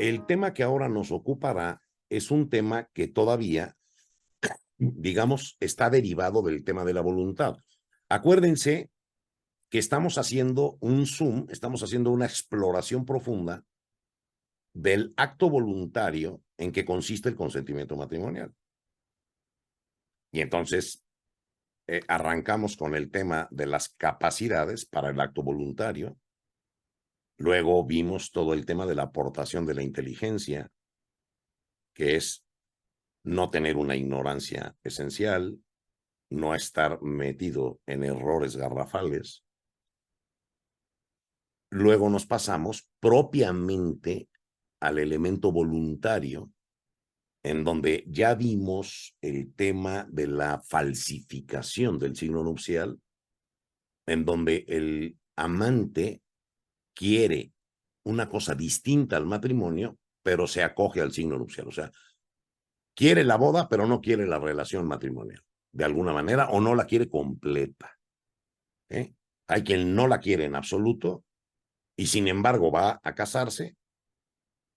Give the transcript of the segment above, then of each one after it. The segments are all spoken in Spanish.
El tema que ahora nos ocupará es un tema que todavía, digamos, está derivado del tema de la voluntad. Acuérdense que estamos haciendo un zoom, estamos haciendo una exploración profunda del acto voluntario en que consiste el consentimiento matrimonial. Y entonces arrancamos con el tema de las capacidades para el acto voluntario. Luego vimos todo el tema de la aportación de la inteligencia, que es no tener una ignorancia esencial, no estar metido en errores garrafales. Luego nos pasamos propiamente al elemento voluntario, en donde ya vimos el tema de la falsificación del signo nupcial, en donde el amante quiere una cosa distinta al matrimonio, pero se acoge al signo nupcial. O sea, quiere la boda, pero no quiere la relación matrimonial, de alguna manera, o no la quiere completa. Hay quien no la quiere en absoluto y sin embargo va a casarse,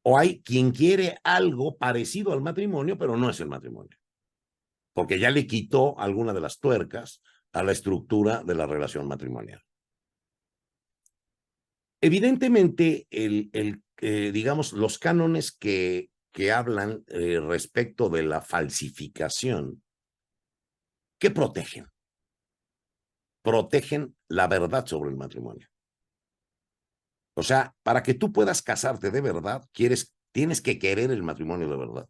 o hay quien quiere algo parecido al matrimonio, pero no es el matrimonio, porque ya le quitó alguna de las tuercas a la estructura de la relación matrimonial. Evidentemente, digamos, los cánones que hablan respecto de la falsificación, ¿qué protegen? Protegen la verdad sobre el matrimonio. O sea, para que tú puedas casarte de verdad, tienes que querer el matrimonio de verdad.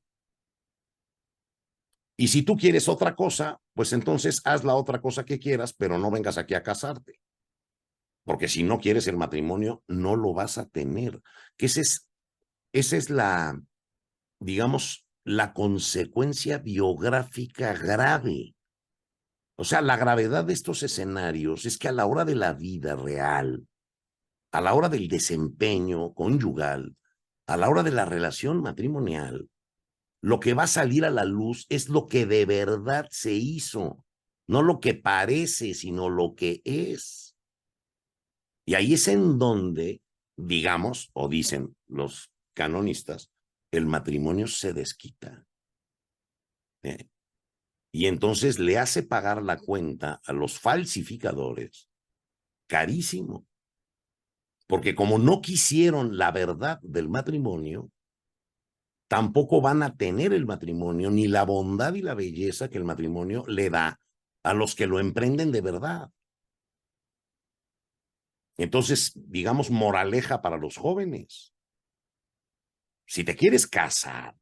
Y si tú quieres otra cosa, pues entonces haz la otra cosa que quieras, pero no vengas aquí a casarte. Porque si no quieres el matrimonio, no lo vas a tener. Que esa es la, digamos, la consecuencia biográfica grave. O sea, la gravedad de estos escenarios es que a la hora de la vida real, a la hora del desempeño conyugal, a la hora de la relación matrimonial, lo que va a salir a la luz es lo que de verdad se hizo, no lo que parece, sino lo que es. Y ahí es en donde, digamos, o dicen los canonistas, el matrimonio se desquita. ¿eh? Y entonces le hace pagar la cuenta a los falsificadores carísimo, porque como no quisieron la verdad del matrimonio, tampoco van a tener el matrimonio ni la bondad y la belleza que el matrimonio le da a los que lo emprenden de verdad. Entonces, digamos, moraleja para los jóvenes. Si te quieres casar,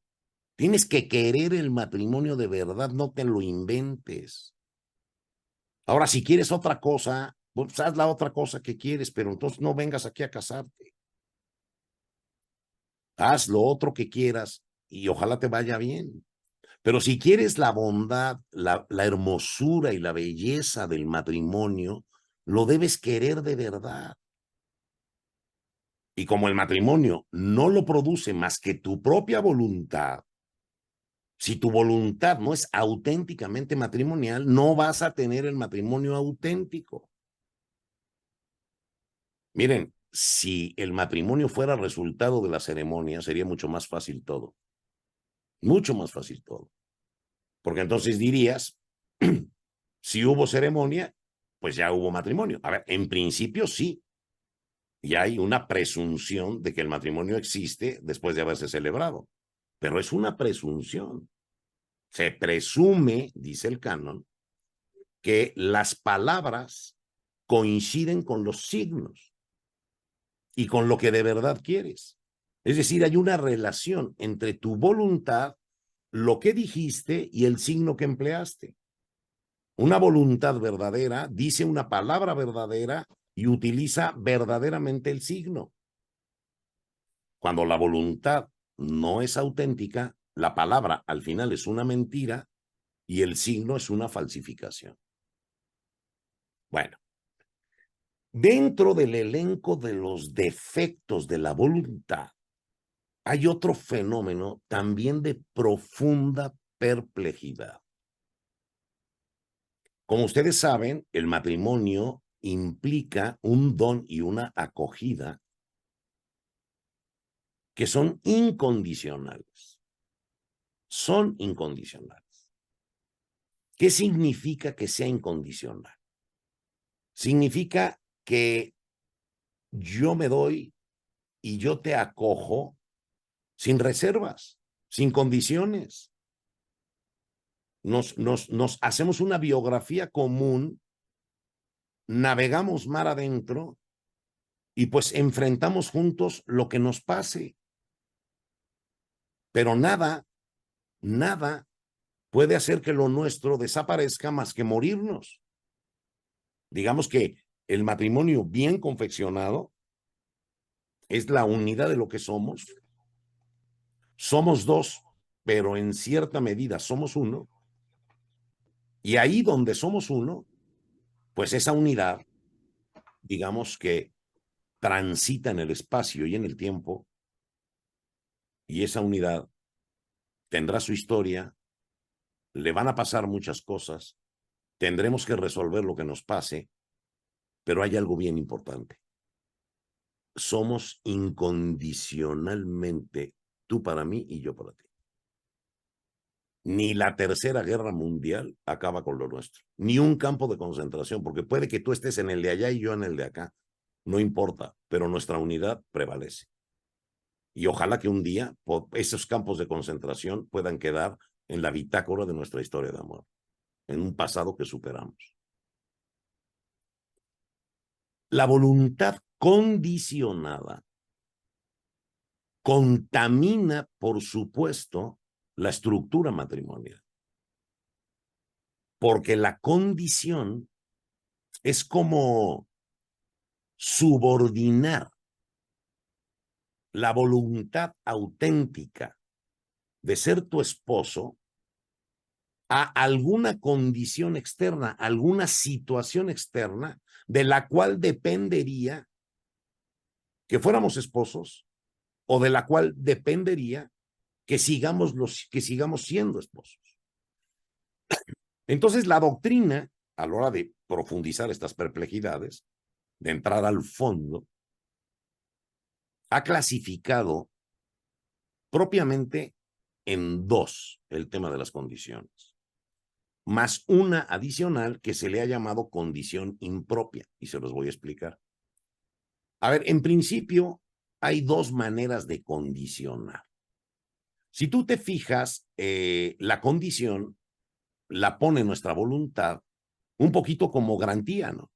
tienes que querer el matrimonio de verdad, no te lo inventes. Ahora, si quieres otra cosa, pues haz la otra cosa que quieres, pero entonces no vengas aquí a casarte. Haz lo otro que quieras y ojalá te vaya bien. Pero si quieres la bondad, la hermosura y la belleza del matrimonio, lo debes querer de verdad. Y como el matrimonio no lo produce más que tu propia voluntad, si tu voluntad no es auténticamente matrimonial, no vas a tener el matrimonio auténtico. Miren, si el matrimonio fuera resultado de la ceremonia, sería mucho más fácil todo. Mucho más fácil todo. Porque entonces dirías, si hubo ceremonia, pues ya hubo matrimonio. A ver, en principio sí. Y hay una presunción de que el matrimonio existe después de haberse celebrado. Pero es una presunción. Se presume, dice el canon, que las palabras coinciden con los signos y con lo que de verdad quieres. Es decir, hay una relación entre tu voluntad, lo que dijiste y el signo que empleaste. Una voluntad verdadera dice una palabra verdadera y utiliza verdaderamente el signo. Cuando la voluntad no es auténtica, la palabra al final es una mentira y el signo es una falsificación. Bueno, dentro del elenco de los defectos de la voluntad, hay otro fenómeno también de profunda perplejidad. Como ustedes saben, el matrimonio implica un don y una acogida que son incondicionales. Son incondicionales. ¿Qué significa que sea incondicional? Significa que yo me doy y yo te acojo sin reservas, sin condiciones. Nos hacemos una biografía común, navegamos mar adentro y pues enfrentamos juntos lo que nos pase. Pero nada puede hacer que lo nuestro desaparezca más que morirnos. Digamos que el matrimonio bien confeccionado es la unidad de lo que somos. Somos dos, pero en cierta medida somos uno. Y ahí donde somos uno, pues esa unidad, digamos que transita en el espacio y en el tiempo, y esa unidad tendrá su historia, le van a pasar muchas cosas, tendremos que resolver lo que nos pase, pero hay algo bien importante. Somos incondicionalmente tú para mí y yo para ti. Ni la Tercera Guerra Mundial acaba con lo nuestro, ni un campo de concentración, porque puede que tú estés en el de allá y yo en el de acá, no importa, pero nuestra unidad prevalece. Y ojalá que un día esos campos de concentración puedan quedar en la bitácora de nuestra historia de amor, en un pasado que superamos. La voluntad condicionada contamina, por supuesto, la estructura matrimonial. Porque la condición es como subordinar la voluntad auténtica de ser tu esposo a alguna condición externa, alguna situación externa de la cual dependería que fuéramos esposos o de la cual dependería que sigamos siendo esposos. Entonces, la doctrina, a la hora de profundizar estas perplejidades, de entrar al fondo, ha clasificado propiamente en dos el tema de las condiciones, más una adicional que se le ha llamado condición impropia, y se los voy a explicar. A ver, en principio, hay dos maneras de condicionar. Si tú te fijas, la condición la pone nuestra voluntad un poquito como garantía, ¿no?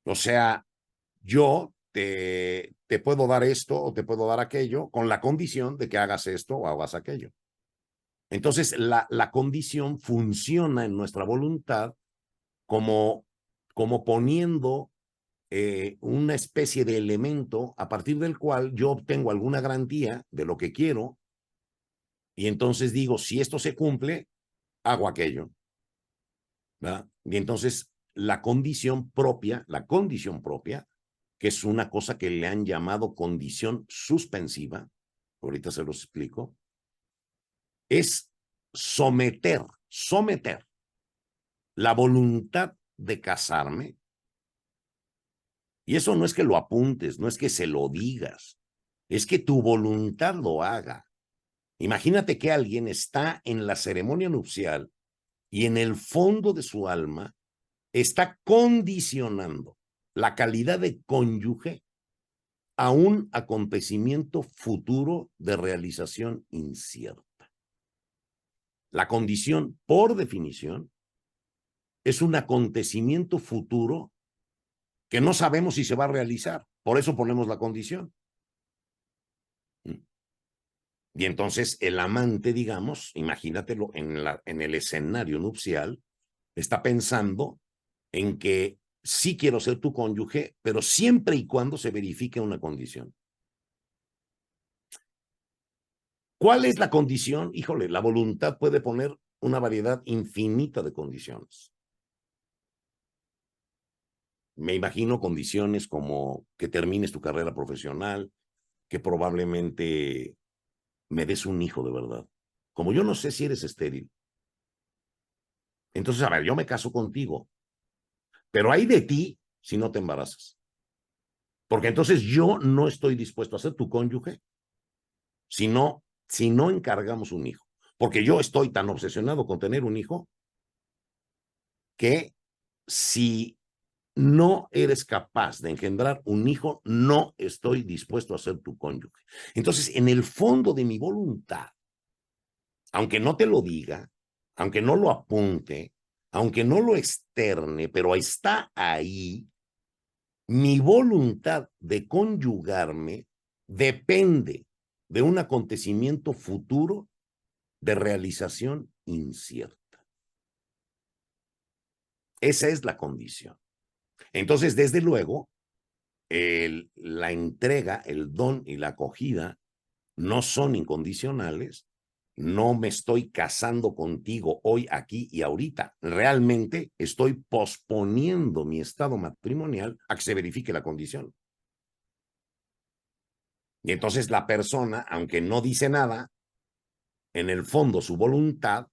O sea, yo te puedo dar esto o te puedo dar aquello con la condición de que hagas esto o hagas aquello. Entonces, la condición funciona en nuestra voluntad como poniendo una especie de elemento a partir del cual yo obtengo alguna garantía de lo que quiero y entonces digo, si esto se cumple, hago aquello, ¿verdad? Y entonces la condición propia, que es una cosa que le han llamado condición suspensiva, ahorita se los explico, es someter la voluntad de casarme. Y eso no es que lo apuntes, no es que se lo digas, es que tu voluntad lo haga. Imagínate que alguien está en la ceremonia nupcial y en el fondo de su alma está condicionando la calidad de cónyuge a un acontecimiento futuro de realización incierta. La condición, por definición, es un acontecimiento futuro que no sabemos si se va a realizar. Por eso ponemos la condición. Y entonces el amante, digamos, imagínatelo en el escenario nupcial, está pensando en que sí quiero ser tu cónyuge, pero siempre y cuando se verifique una condición. ¿Cuál es la condición? Híjole, la voluntad puede poner una variedad infinita de condiciones. Me imagino condiciones como que termines tu carrera profesional, que probablemente me des un hijo de verdad. Como yo no sé si eres estéril, entonces, a ver, yo me caso contigo, pero hay de ti si no te embarazas. Porque entonces yo no estoy dispuesto a ser tu cónyuge si no encargamos un hijo. Porque yo estoy tan obsesionado con tener un hijo que si no eres capaz de engendrar un hijo, no estoy dispuesto a ser tu cónyuge. Entonces, en el fondo de mi voluntad, aunque no te lo diga, aunque no lo apunte, aunque no lo externe, pero está ahí, mi voluntad de conyugarme depende de un acontecimiento futuro de realización incierta. Esa es la condición. Entonces, desde luego, la entrega, el don y la acogida no son incondicionales. No me estoy casando contigo hoy, aquí y ahorita. Realmente estoy posponiendo mi estado matrimonial a que se verifique la condición. Y entonces la persona, aunque no dice nada, en el fondo su voluntad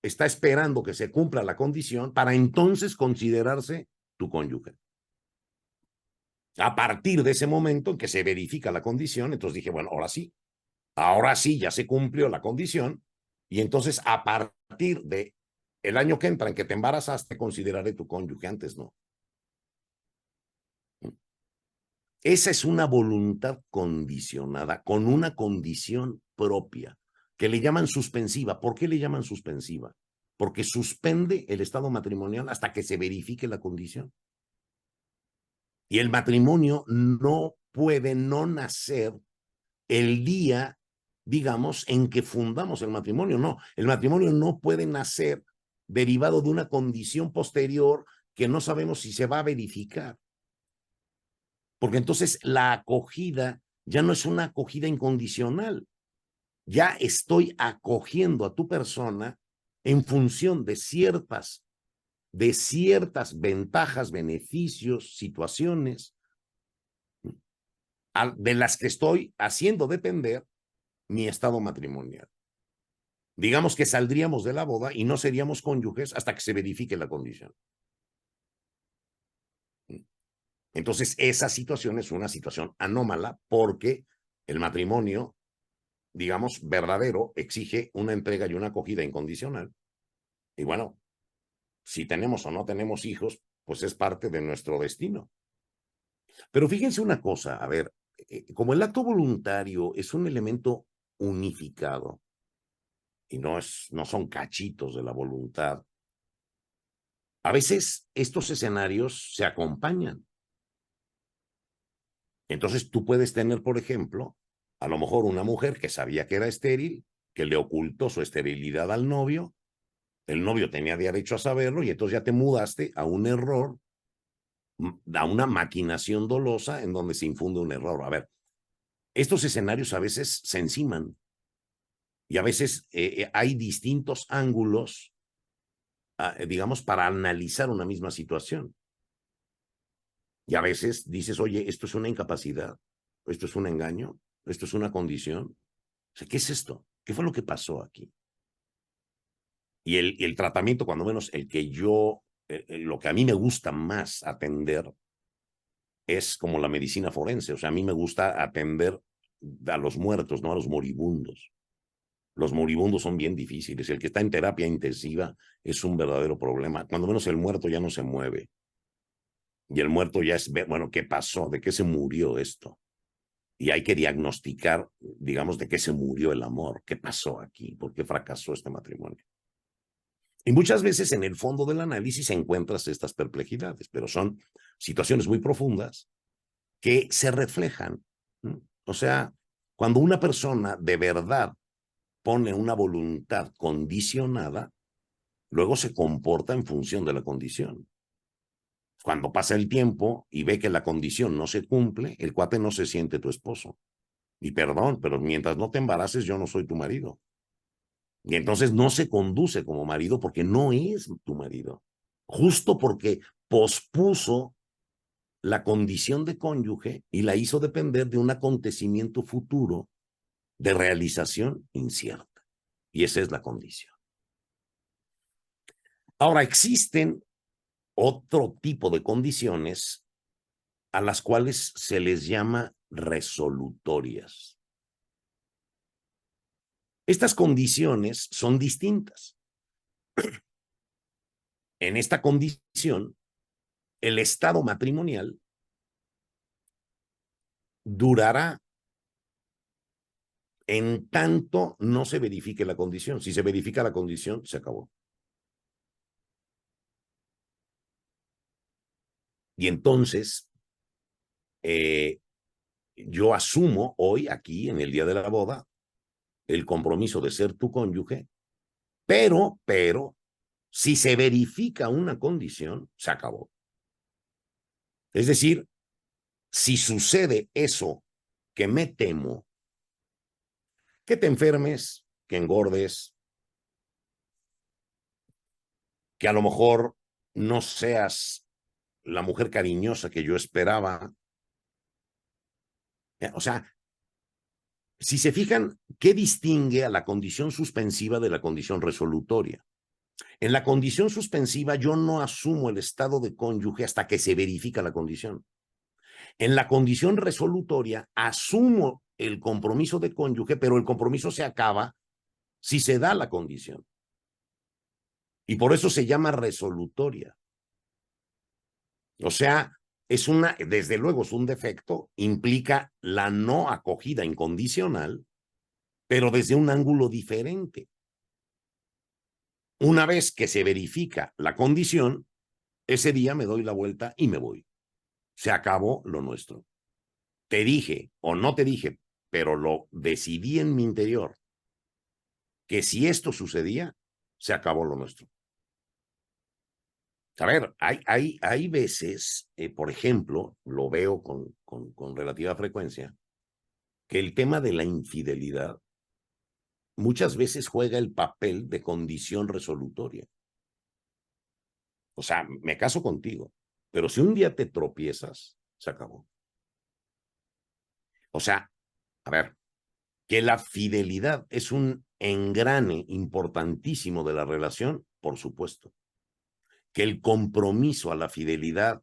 está esperando que se cumpla la condición para entonces considerarse tu cónyuge. A partir de ese momento en que se verifica la condición, entonces dije, bueno, ahora sí, ya se cumplió la condición, y entonces a partir de el año que entra en que te embarazaste, consideraré tu cónyuge, antes no. Esa es una voluntad condicionada, con una condición propia, que le llaman suspensiva. ¿Por qué le llaman suspensiva? Porque suspende el estado matrimonial hasta que se verifique la condición. Y el matrimonio no puede no nacer el día, digamos, en que fundamos el matrimonio. No, el matrimonio no puede nacer derivado de una condición posterior que no sabemos si se va a verificar. Porque entonces la acogida ya no es una acogida incondicional. Ya estoy acogiendo a tu persona en función de ciertas ventajas, beneficios, situaciones de las que estoy haciendo depender mi estado matrimonial. Digamos que saldríamos de la boda y no seríamos cónyuges hasta que se verifique la condición. Entonces, esa situación es una situación anómala porque el matrimonio, digamos, verdadero, exige una entrega y una acogida incondicional. Y bueno, si tenemos o no tenemos hijos, pues es parte de nuestro destino. Pero fíjense una cosa, a ver, como el acto voluntario es un elemento unificado y no son cachitos de la voluntad, a veces estos escenarios se acompañan. Entonces tú puedes tener, por ejemplo, a lo mejor una mujer que sabía que era estéril, que le ocultó su esterilidad al novio, el novio tenía derecho a saberlo y entonces ya te mudaste a un error, a una maquinación dolosa en donde se infunde un error. A ver, estos escenarios a veces se enciman y a veces hay distintos ángulos, digamos, para analizar una misma situación. Y a veces dices, oye, esto es una incapacidad, esto es un engaño, esto es una condición. O sea, ¿qué es esto? ¿Qué fue lo que pasó aquí? Y el tratamiento, cuando menos el que yo, lo que a mí me gusta más atender es como la medicina forense. O sea, a mí me gusta atender a los muertos, no a los moribundos. Los moribundos son bien difíciles. El que está en terapia intensiva es un verdadero problema. Cuando menos el muerto ya no se mueve. Y el muerto ya es, bueno, ¿qué pasó? ¿De qué se murió esto? Y hay que diagnosticar, digamos, de qué se murió el amor. ¿Qué pasó aquí? ¿Por qué fracasó este matrimonio? Y muchas veces en el fondo del análisis encuentras estas perplejidades, pero son situaciones muy profundas que se reflejan. ¿No? O sea, cuando una persona de verdad pone una voluntad condicionada, luego se comporta en función de la condición. Cuando pasa el tiempo y ve que la condición no se cumple, el cuate no se siente tu esposo. Y perdón, pero mientras no te embaraces, yo no soy tu marido. Y entonces no se conduce como marido porque no es tu marido. Justo porque pospuso la condición de cónyuge y la hizo depender de un acontecimiento futuro de realización incierta. Y esa es la condición. Ahora, existen otro tipo de condiciones a las cuales se les llama resolutorias. Estas condiciones son distintas. En esta condición, el estado matrimonial durará en tanto no se verifique la condición. Si se verifica la condición, se acabó. Y entonces, yo asumo hoy, aquí, en el día de la boda, el compromiso de ser tu cónyuge, pero, si se verifica una condición, se acabó. Es decir, si sucede eso que me temo, que te enfermes, que engordes, que a lo mejor no seas la mujer cariñosa que yo esperaba. O sea, si se fijan, ¿qué distingue a la condición suspensiva de la condición resolutoria? En la condición suspensiva yo no asumo el estado de cónyuge hasta que se verifica la condición. En la condición resolutoria asumo el compromiso de cónyuge, pero el compromiso se acaba si se da la condición. Y por eso se llama resolutoria. O sea, desde luego es un defecto, implica la no acogida incondicional, pero desde un ángulo diferente. Una vez que se verifica la condición, ese día me doy la vuelta y me voy. Se acabó lo nuestro. Te dije o no te dije, pero lo decidí en mi interior, que si esto sucedía, se acabó lo nuestro. A ver, hay veces, por ejemplo, lo veo con relativa frecuencia, que el tema de la infidelidad muchas veces juega el papel de condición resolutoria. O sea, me caso contigo, pero si un día te tropiezas, se acabó. O sea, a ver, que la fidelidad es un engrane importantísimo de la relación, por supuesto. Que el compromiso a la fidelidad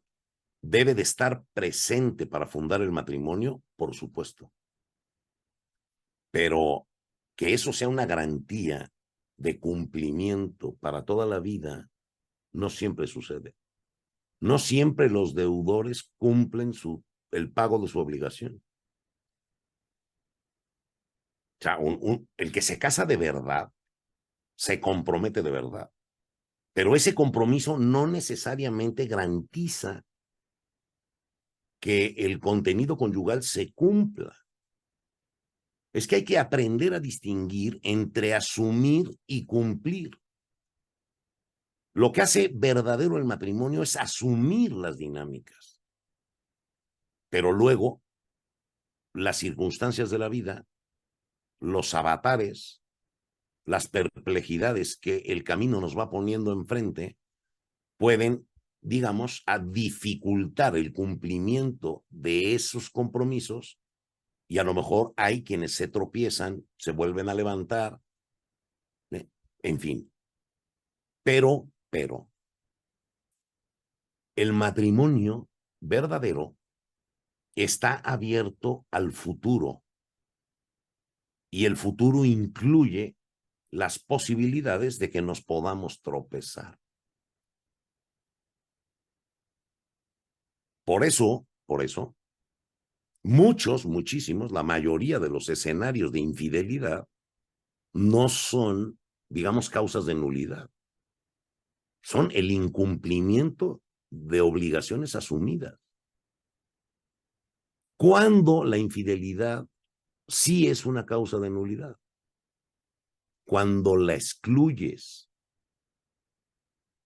debe de estar presente para fundar el matrimonio, por supuesto. Pero que eso sea una garantía de cumplimiento para toda la vida, no siempre sucede. No siempre los deudores cumplen el pago de su obligación. O sea, el que se casa de verdad, se compromete de verdad. Pero ese compromiso no necesariamente garantiza que el contenido conyugal se cumpla. Es que hay que aprender a distinguir entre asumir y cumplir. Lo que hace verdadero el matrimonio es asumir las dinámicas. Pero luego, las circunstancias de la vida, los avatares, las perplejidades que el camino nos va poniendo enfrente, pueden, digamos, a dificultar el cumplimiento de esos compromisos, y a lo mejor hay quienes se tropiezan, se vuelven a levantar, en fin. Pero, el matrimonio verdadero está abierto al futuro, y el futuro incluye las posibilidades de que nos podamos tropezar. Por eso, muchísimos, la mayoría de los escenarios de infidelidad no son, digamos, causas de nulidad. Son el incumplimiento de obligaciones asumidas. Cuando la infidelidad sí es una causa de nulidad. Cuando la excluyes.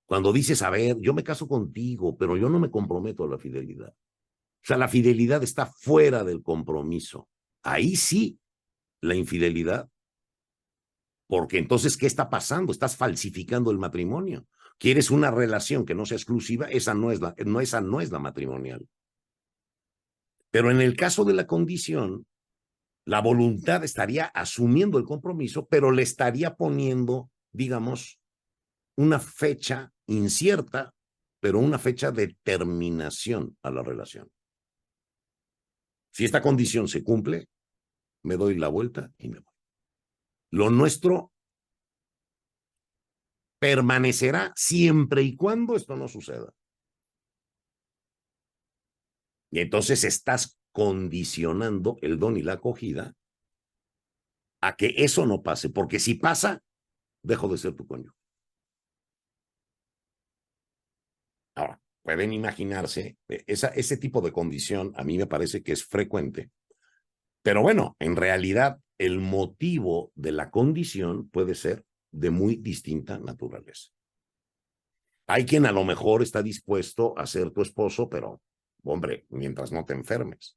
Cuando dices, a ver, yo me caso contigo, pero yo no me comprometo a la fidelidad. O sea, la fidelidad está fuera del compromiso. Ahí sí, la infidelidad. Porque entonces, ¿qué está pasando? Estás falsificando el matrimonio. ¿Quieres una relación que no sea exclusiva? Esa no es la matrimonial. Pero en el caso de la condición, la voluntad estaría asumiendo el compromiso, pero le estaría poniendo, digamos, una fecha incierta, pero una fecha de terminación a la relación. Si esta condición se cumple, me doy la vuelta y me voy. Lo nuestro permanecerá siempre y cuando esto no suceda. Y entonces estás condicionando el don y la acogida a que eso no pase, porque si pasa, dejo de ser tu cónyuge. Ahora, pueden imaginarse, ese tipo de condición a mí me parece que es frecuente, pero bueno, en realidad el motivo de la condición puede ser de muy distinta naturaleza. Hay quien a lo mejor está dispuesto a ser tu esposo, pero, hombre, mientras no te enfermes.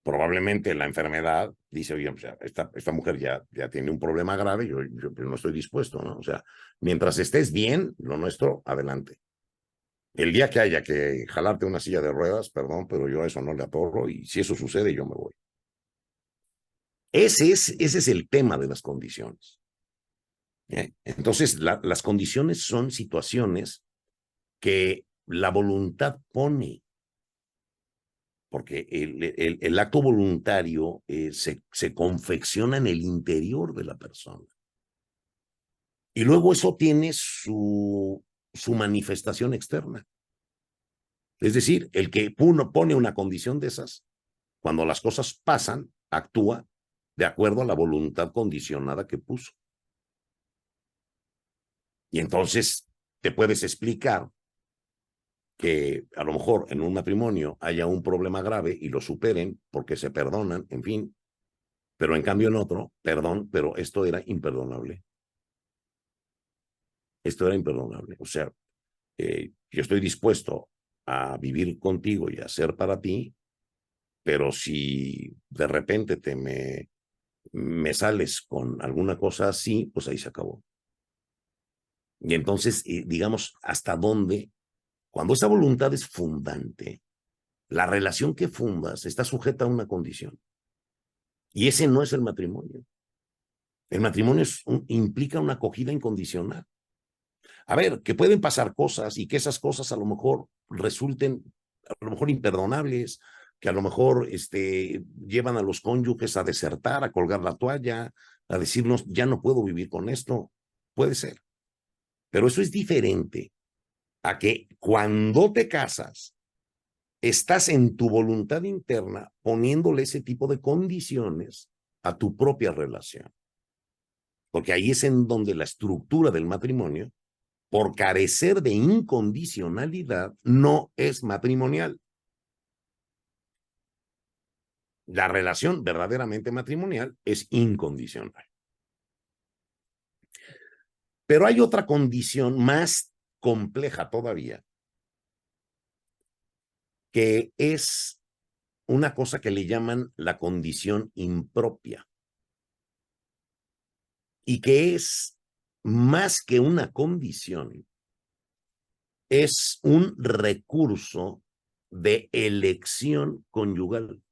Probablemente la enfermedad dice, oye, o sea, esta mujer ya tiene un problema grave, yo no estoy dispuesto, ¿no? O sea, mientras estés bien, lo nuestro, adelante. El día que haya que jalarte una silla de ruedas, perdón, pero yo a eso no le atorro y si eso sucede, yo me voy. Ese es el tema de las condiciones. Entonces, las condiciones son situaciones que la voluntad pone, porque el acto voluntario se confecciona en el interior de la persona. Y luego eso tiene su manifestación externa. Es decir, el que uno pone una condición de esas, cuando las cosas pasan, actúa de acuerdo a la voluntad condicionada que puso. Y entonces te puedes explicar que a lo mejor en un matrimonio haya un problema grave y lo superen porque se perdonan, en fin, pero en cambio en otro, perdón, pero esto era imperdonable. Esto era imperdonable. O sea, yo estoy dispuesto a vivir contigo y a ser para ti, pero si de repente me sales con alguna cosa así, pues ahí se acabó. Y entonces, digamos, hasta dónde, cuando esa voluntad es fundante, la relación que fundas está sujeta a una condición. Y ese no es el matrimonio. El matrimonio implica una acogida incondicional. A ver, que pueden pasar cosas y que esas cosas a lo mejor resulten, a lo mejor imperdonables, que a lo mejor llevan a los cónyuges a desertar, a colgar la toalla, a decirnos, ya no puedo vivir con esto. Puede ser. Pero eso es diferente a que cuando te casas, estás en tu voluntad interna poniéndole ese tipo de condiciones a tu propia relación. Porque ahí es en donde la estructura del matrimonio, por carecer de incondicionalidad, no es matrimonial. La relación verdaderamente matrimonial es incondicional. Pero hay otra condición más compleja todavía, que es una cosa que le llaman la condición impropia, y que es más que una condición, es un recurso de elección conyugal.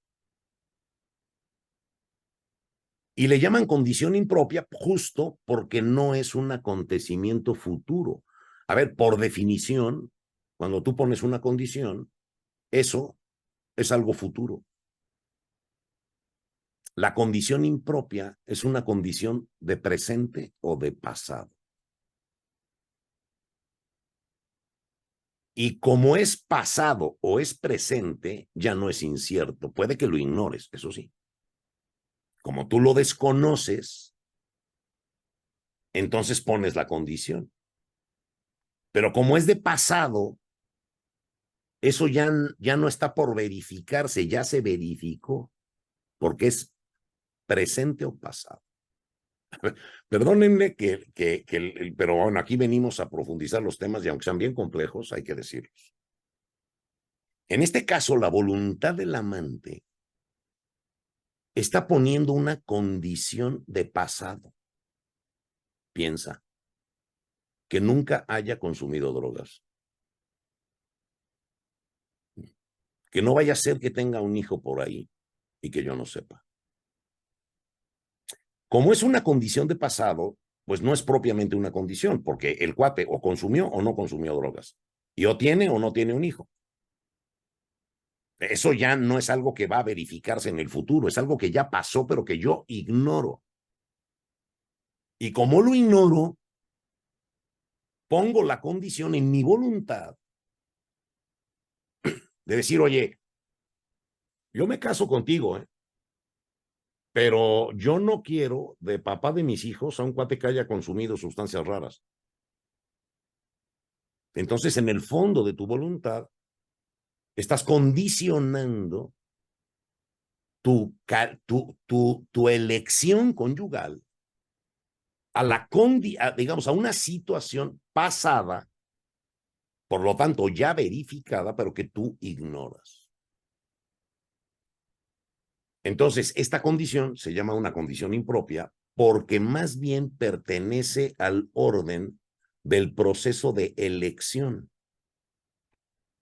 Y le llaman condición impropia justo porque no es un acontecimiento futuro. A ver, por definición, cuando tú pones una condición, eso es algo futuro. La condición impropia es una condición de presente o de pasado. Y como es pasado o es presente, ya no es incierto. Puede que lo ignores, eso sí. Como tú lo desconoces, entonces pones la condición. Pero como es de pasado, eso ya no está por verificarse, ya se verificó, porque es presente o pasado. Perdónenme pero bueno, aquí venimos a profundizar los temas y aunque sean bien complejos, hay que decirlos. En este caso, la voluntad del amante está poniendo una condición de pasado. Piensa, que nunca haya consumido drogas. Que no vaya a ser que tenga un hijo por ahí y que yo no sepa. Como es una condición de pasado, pues no es propiamente una condición, porque el cuate o consumió o no consumió drogas. Y o tiene un hijo. Eso ya no es algo que va a verificarse en el futuro, es algo que ya pasó, pero que yo ignoro. Y como lo ignoro, pongo la condición en mi voluntad de decir, oye, yo me caso contigo, pero yo no quiero de papá de mis hijos a un cuate que haya consumido sustancias raras. Entonces, en el fondo de tu voluntad, estás condicionando tu elección conyugal a digamos, a una situación pasada, por lo tanto ya verificada, pero que tú ignoras. Entonces, esta condición se llama una condición impropia porque más bien pertenece al orden del proceso de elección.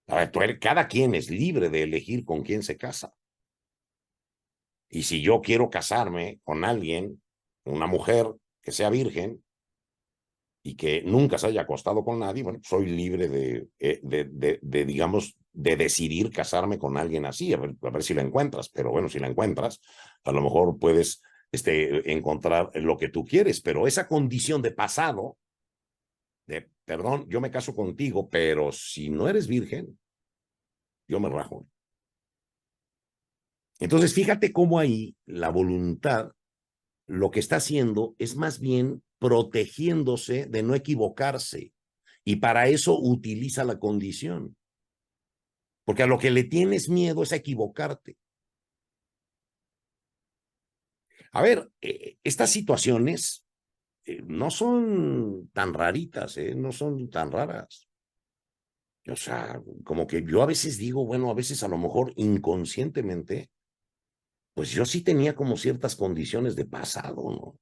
A ver, cada quien es libre de elegir con quién se casa. Y si yo quiero casarme con alguien, una mujer que sea virgen y que nunca se haya acostado con nadie, bueno, soy libre digamos, de decidir casarme con alguien así, a ver si la encuentras. Pero bueno, si la encuentras, a lo mejor puedes encontrar lo que tú quieres, pero esa condición de pasado, perdón, yo me caso contigo, pero si no eres virgen, yo me rajo. Entonces, fíjate cómo ahí la voluntad lo que está haciendo es más bien protegiéndose de no equivocarse. Y para eso utiliza la condición. Porque a lo que le tienes miedo es a equivocarte. A ver, estas situaciones no son tan raritas, no son tan raras. O sea, como que yo a veces digo, bueno, a veces a lo mejor inconscientemente, pues yo sí tenía como ciertas condiciones de pasado, ¿no?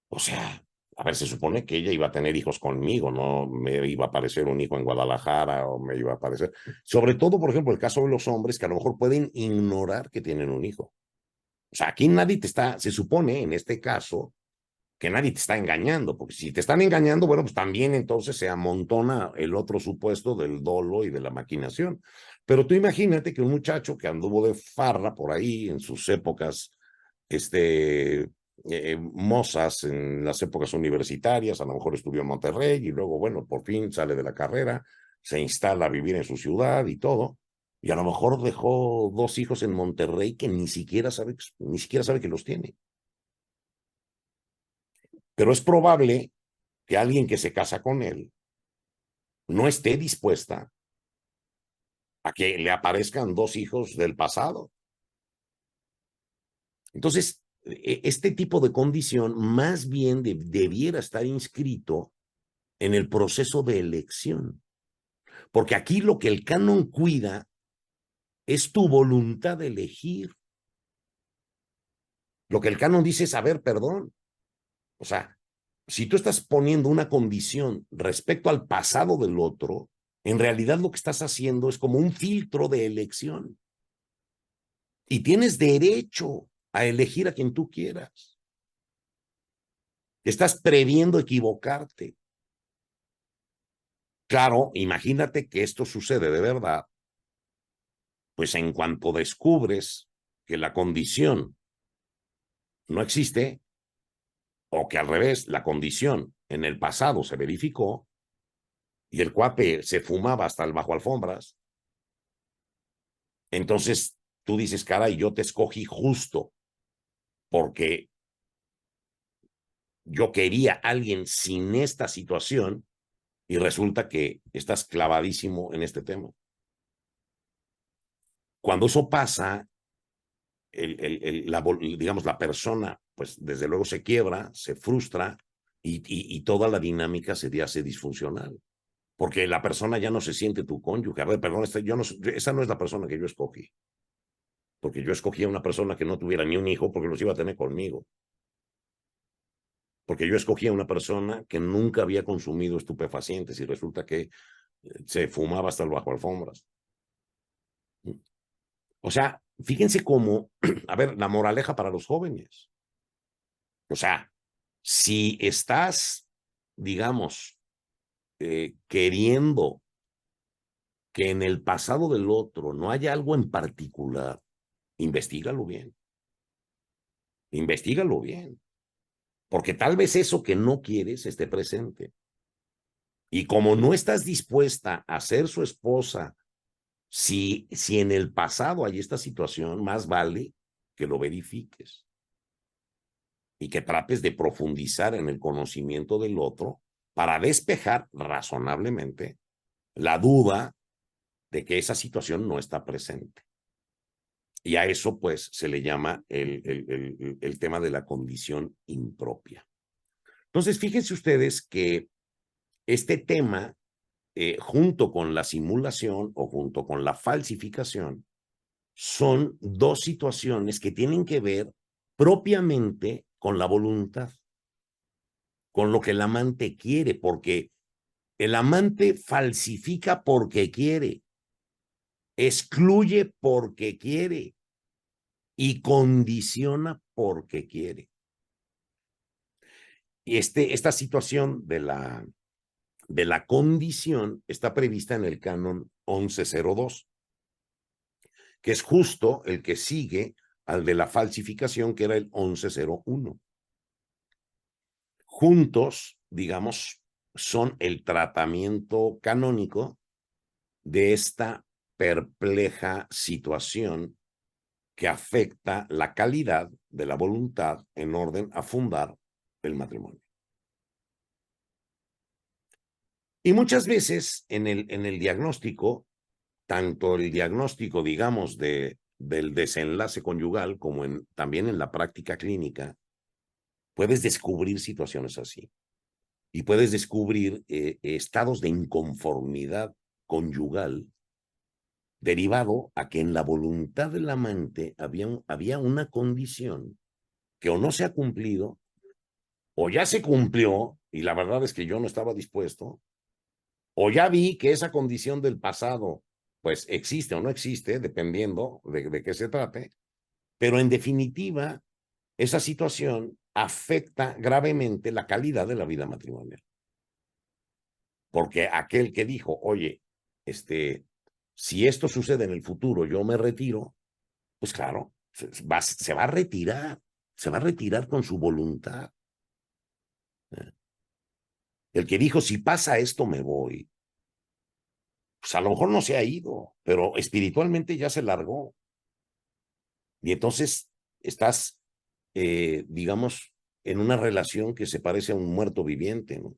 O sea, a ver, se supone que ella iba a tener hijos conmigo, no me iba a aparecer un hijo en Guadalajara o me iba a aparecer. Sobre todo, por ejemplo, el caso de los hombres que a lo mejor pueden ignorar que tienen un hijo. O sea, aquí nadie te está, se supone en este caso, que nadie te está engañando, porque si te están engañando, bueno, pues también entonces se amontona el otro supuesto del dolo y de la maquinación. Pero tú imagínate que un muchacho que anduvo de farra por ahí en sus épocas, mozas, en las épocas universitarias, a lo mejor estudió en Monterrey y luego, bueno, por fin sale de la carrera, se instala a vivir en su ciudad y todo, y a lo mejor dejó 2 hijos en Monterrey que ni siquiera sabe que los tiene. Pero es probable que alguien que se casa con él no esté dispuesta a que le aparezcan 2 hijos del pasado. Entonces, este tipo de condición más bien debiera estar inscrito en el proceso de elección, porque aquí lo que el canon cuida es tu voluntad de elegir. Lo que el canon dice es, a ver, perdón, o sea, si tú estás poniendo una condición respecto al pasado del otro, en realidad lo que estás haciendo es como un filtro de elección. Y tienes derecho a elegir a quien tú quieras. Estás previendo equivocarte. Claro, imagínate que esto sucede de verdad, pues en cuanto descubres que la condición no existe, o que al revés, la condición en el pasado se verificó y el cuate se fumaba hasta el bajo alfombras, entonces tú dices, caray, yo te escogí justo porque yo quería a alguien sin esta situación y resulta que estás clavadísimo en este tema. Cuando eso pasa, digamos, la persona, pues desde luego se quiebra, se frustra y toda la dinámica se hace disfuncional. Porque la persona ya no se siente tu cónyuge. A ver, perdón, esa no es la persona que yo escogí. Porque yo escogí a una persona que no tuviera ni un hijo porque los iba a tener conmigo. Porque yo escogí a una persona que nunca había consumido estupefacientes y resulta que se fumaba hasta el bajo alfombras. O sea, fíjense cómo, a ver, la moraleja para los jóvenes. O sea, si estás, digamos, queriendo que en el pasado del otro no haya algo en particular, investígalo bien. Investígalo bien. Porque tal vez eso que no quieres esté presente. Y como no estás dispuesta a ser su esposa, si en el pasado hay esta situación, más vale que lo verifiques y que trates de profundizar en el conocimiento del otro para despejar razonablemente la duda de que esa situación no está presente. Y a eso, pues, se le llama el tema de la condición impropia. Entonces, fíjense ustedes que este tema, junto con la simulación o junto con la falsificación, son dos situaciones que tienen que ver propiamente con la voluntad, con lo que el amante quiere, porque el amante falsifica porque quiere, excluye porque quiere y condiciona porque quiere. Y esta situación de la condición está prevista en el canon 1102, que es justo el que sigue al de la falsificación, que era el 1101. Juntos, digamos, son el tratamiento canónico de esta perpleja situación que afecta la calidad de la voluntad en orden a fundar el matrimonio. Y muchas veces en el diagnóstico, tanto el diagnóstico, digamos, del desenlace conyugal como también en la práctica clínica, puedes descubrir situaciones así. Y puedes descubrir estados de inconformidad conyugal derivado a que en la voluntad del amante había una condición que o no se ha cumplido o ya se cumplió y la verdad es que yo no estaba dispuesto, o ya vi que esa condición del pasado pues existe o no existe, dependiendo de qué se trate, pero en definitiva esa situación afecta gravemente la calidad de la vida matrimonial. Porque aquel que dijo, oye, si esto sucede en el futuro, yo me retiro, pues claro, se va a retirar con su voluntad. El que dijo, si pasa esto, me voy, pues a lo mejor no se ha ido, pero espiritualmente ya se largó. Y entonces estás, digamos, en una relación que se parece a un muerto viviente, ¿no?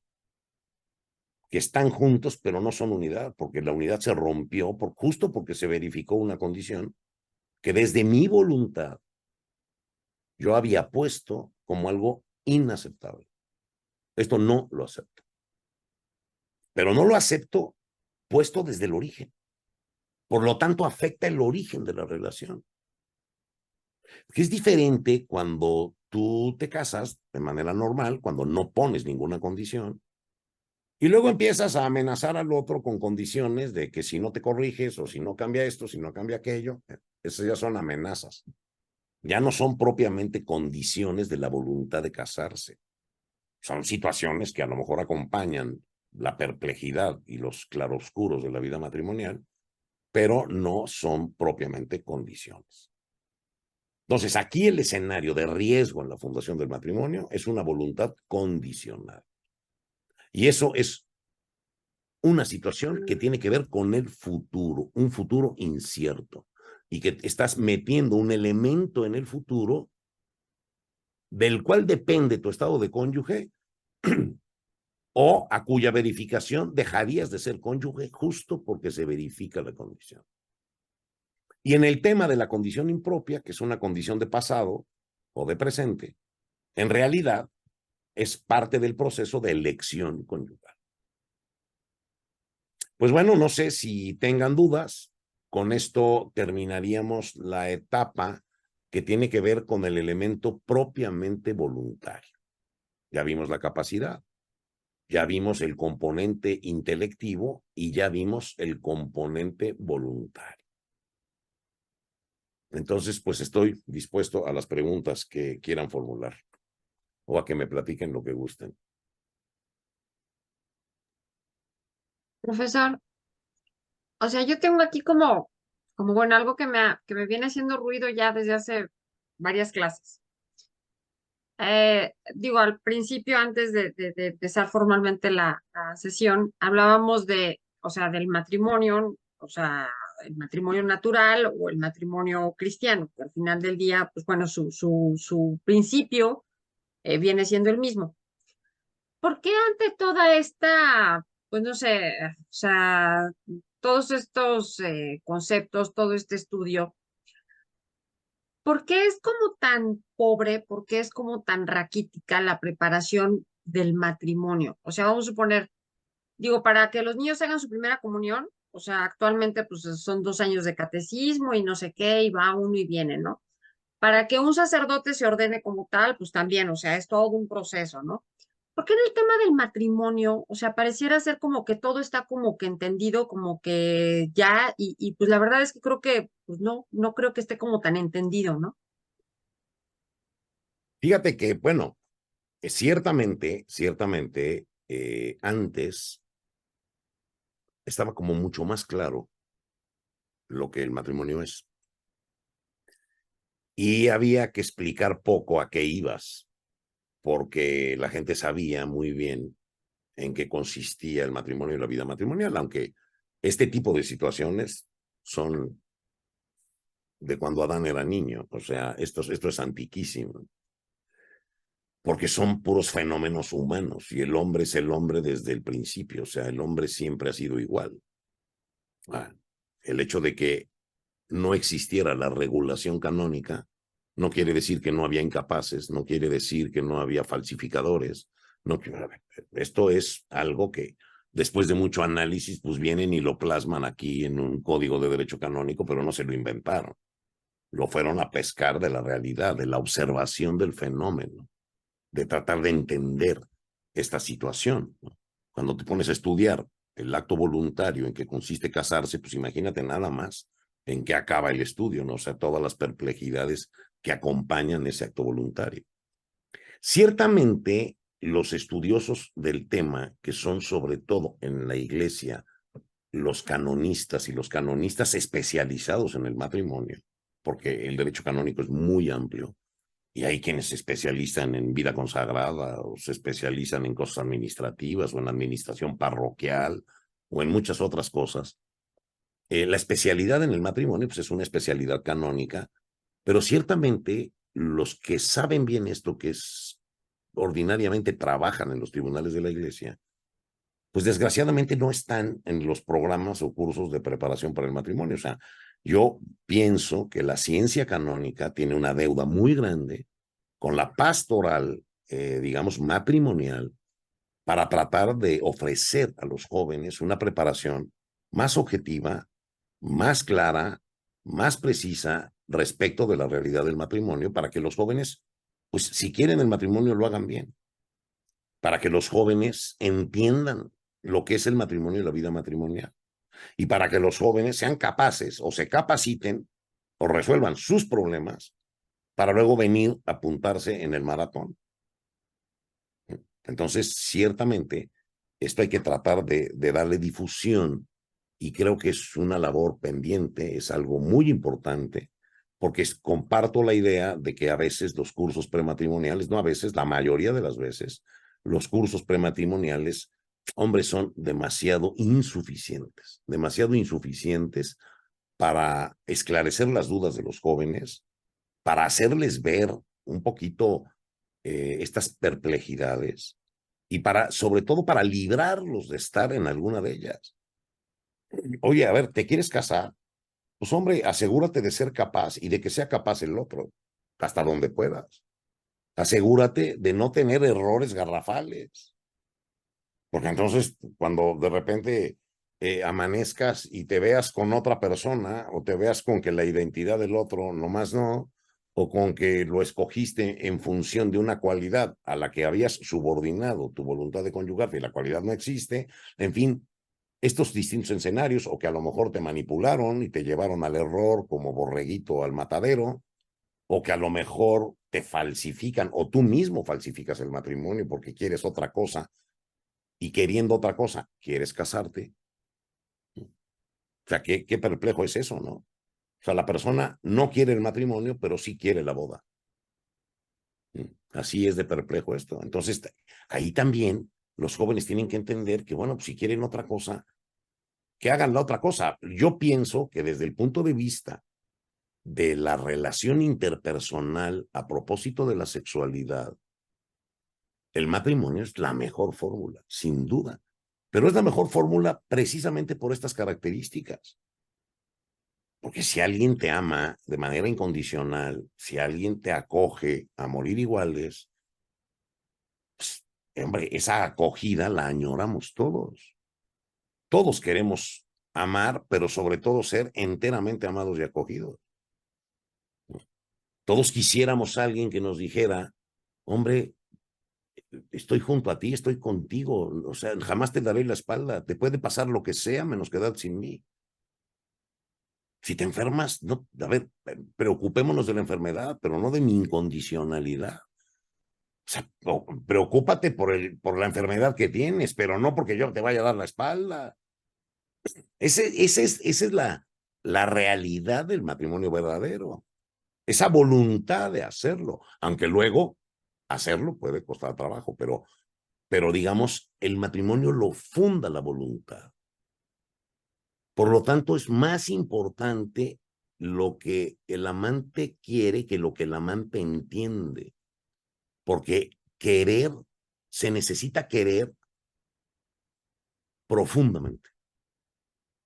Que están juntos, pero no son unidad, porque la unidad se rompió justo porque se verificó una condición que desde mi voluntad yo había puesto como algo inaceptable. Esto no lo acepto. Pero no lo acepto puesto desde el origen. Por lo tanto, afecta el origen de la relación. Que es diferente cuando tú te casas de manera normal, cuando no pones ninguna condición, y luego empiezas a amenazar al otro con condiciones de que si no te corriges o si no cambia esto, si no cambia aquello, esas ya son amenazas. Ya no son propiamente condiciones de la voluntad de casarse. Son situaciones que a lo mejor acompañan la perplejidad y los claroscuros de la vida matrimonial, pero no son propiamente condiciones. Entonces, aquí el escenario de riesgo en la fundación del matrimonio es una voluntad condicional. Y eso es una situación que tiene que ver con el futuro, un futuro incierto, y que estás metiendo un elemento en el futuro del cual depende tu estado de cónyuge o a cuya verificación dejarías de ser cónyuge justo porque se verifica la condición. Y en el tema de la condición impropia, que es una condición de pasado o de presente, en realidad es parte del proceso de elección conyugal. Pues bueno, no sé si tengan dudas. Con esto terminaríamos la etapa que tiene que ver con el elemento propiamente voluntario. Ya vimos la capacidad, ya vimos el componente intelectivo y ya vimos el componente voluntario. Entonces, pues estoy dispuesto a las preguntas que quieran formular o a que me platiquen lo que gusten. Profesor, O sea, yo tengo aquí como bueno, algo que me viene haciendo ruido ya desde hace varias clases. Digo, al principio, antes de empezar formalmente la sesión, hablábamos o sea, del matrimonio, o sea, el matrimonio natural o el matrimonio cristiano, que al final del día, pues bueno, su principio viene siendo el mismo. ¿Por qué ante toda esta, pues no sé, o sea, todos estos conceptos, todo este estudio, ¿por qué es como tan pobre, por qué es como tan raquítica la preparación del matrimonio? O sea, vamos a suponer, digo, para que los niños hagan su primera comunión, o sea, actualmente pues son 2 años de catecismo y no sé qué, y va uno y viene, ¿no? Para que un sacerdote se ordene como tal, pues también, o sea, es todo un proceso, ¿no? Porque en el tema del matrimonio, o sea, pareciera ser como que todo está como que entendido, como que ya, y pues la verdad es que creo que, pues no creo que esté como tan entendido, ¿no? Fíjate que, bueno, ciertamente, antes estaba como mucho más claro lo que el matrimonio es. Y había que explicar poco a qué ibas, porque la gente sabía muy bien en qué consistía el matrimonio y la vida matrimonial, aunque este tipo de situaciones son de cuando Adán era niño, o sea, esto es antiquísimo, porque son puros fenómenos humanos y el hombre es el hombre desde el principio, o sea, el hombre siempre ha sido igual. Ah, el hecho de que no existiera la regulación canónica no quiere decir que no había incapaces, no quiere decir que no había falsificadores. No, esto es algo que después de mucho análisis, pues vienen y lo plasman aquí en un código de derecho canónico, pero no se lo inventaron. Lo fueron a pescar de la realidad, de la observación del fenómeno, de tratar de entender esta situación, ¿no? Cuando te pones a estudiar el acto voluntario en que consiste casarse, pues imagínate nada más en qué acaba el estudio, ¿no? O sea, todas las perplejidades que acompañan ese acto voluntario. Ciertamente, los estudiosos del tema, que son sobre todo en la iglesia los canonistas especializados en el matrimonio, porque el derecho canónico es muy amplio, y hay quienes se especializan en vida consagrada o se especializan en cosas administrativas o en administración parroquial o en muchas otras cosas. La especialidad en el matrimonio pues, es una especialidad canónica, pero ciertamente los que saben bien esto, que es ordinariamente trabajan en los tribunales de la iglesia, pues desgraciadamente no están en los programas o cursos de preparación para el matrimonio. O sea, yo pienso que la ciencia canónica tiene una deuda muy grande con la pastoral, digamos, matrimonial, para tratar de ofrecer a los jóvenes una preparación más objetiva, más clara, más precisa respecto de la realidad del matrimonio, para que los jóvenes, pues si quieren el matrimonio, lo hagan bien, para que los jóvenes entiendan lo que es el matrimonio y la vida matrimonial, y para que los jóvenes sean capaces o se capaciten o resuelvan sus problemas para luego venir a apuntarse en el maratón. Entonces, ciertamente, esto hay que tratar de darle difusión y creo que es una labor pendiente, es algo muy importante, porque comparto la idea de que a veces los cursos prematrimoniales, no a veces, la mayoría de las veces, los cursos prematrimoniales, hombre, son demasiado insuficientes para esclarecer las dudas de los jóvenes, para hacerles ver un poquito estas perplejidades y para, sobre todo, para librarlos de estar en alguna de ellas. Oye, a ver, ¿te quieres casar? Pues hombre, asegúrate de ser capaz y de que sea capaz el otro, hasta donde puedas. Asegúrate de no tener errores garrafales, porque entonces cuando de repente amanezcas y te veas con otra persona o te veas con que la identidad del otro nomás no, o con que lo escogiste en función de una cualidad a la que habías subordinado tu voluntad de conyugarte y la cualidad no existe, en fin, estos distintos escenarios o que a lo mejor te manipularon y te llevaron al error como borreguito al matadero, o que a lo mejor te falsifican o tú mismo falsificas el matrimonio porque quieres otra cosa y queriendo otra cosa, quieres casarte. O sea, qué perplejo es eso, ¿no? O sea, la persona no quiere el matrimonio, pero sí quiere la boda. Así es de perplejo esto. Entonces, ahí también los jóvenes tienen que entender que, bueno, pues, si quieren otra cosa, que hagan la otra cosa. Yo pienso que desde el punto de vista de la relación interpersonal a propósito de la sexualidad, el matrimonio es la mejor fórmula, sin duda. Pero es la mejor fórmula precisamente por estas características. Porque si alguien te ama de manera incondicional, si alguien te acoge a morir iguales, pues, hombre, esa acogida la añoramos todos. Todos queremos amar, pero sobre todo ser enteramente amados y acogidos. Todos quisiéramos a alguien que nos dijera, hombre, estoy junto a ti, estoy contigo, o sea, jamás te daré la espalda, te puede pasar lo que sea menos quedar sin mí. Si te enfermas, no, a ver, preocupémonos de la enfermedad, pero no de mi incondicionalidad. O sea, preocúpate por la enfermedad que tienes, pero no porque yo te vaya a dar la espalda. Esa es la realidad del matrimonio verdadero. Esa voluntad de hacerlo, aunque luego hacerlo puede costar trabajo, pero digamos, el matrimonio lo funda la voluntad. Por lo tanto, es más importante lo que el amante quiere que lo que el amante entiende, porque querer, se necesita querer profundamente,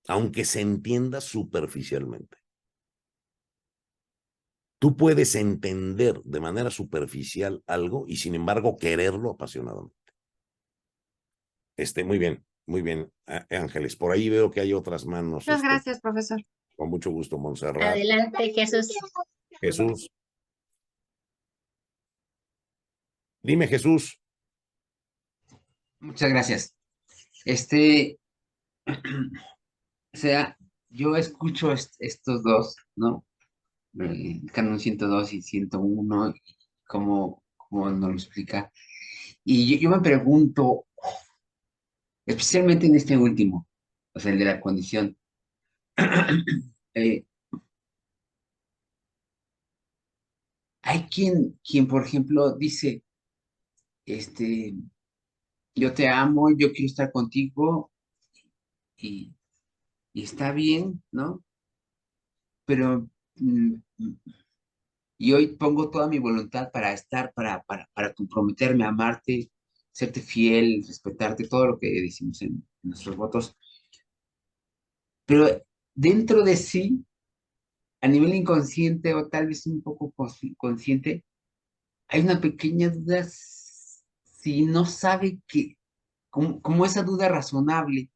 aunque se entienda superficialmente. Tú puedes entender de manera superficial algo y sin embargo quererlo apasionadamente. Muy bien, Ángeles. Por ahí veo que hay otras manos. Muchas gracias, profesor. Con mucho gusto, Montserrat. Adelante, Jesús. Jesús. Dime, Jesús. Muchas gracias. O sea, yo escucho estos dos, ¿no? El Canon 102 y 101, y cómo nos lo explica. Y yo me pregunto, especialmente en este último, o sea, el de la condición, eh, hay quien, por ejemplo, dice, este, yo te amo, yo quiero estar contigo, y, y está bien, ¿no? Pero y hoy pongo toda mi voluntad para estar, para comprometerme, a amarte, serte fiel, respetarte, todo lo que decimos en nuestros votos. Pero dentro de sí, a nivel inconsciente o tal vez un poco consciente, hay una pequeña duda si no sabe que, como esa duda razonable,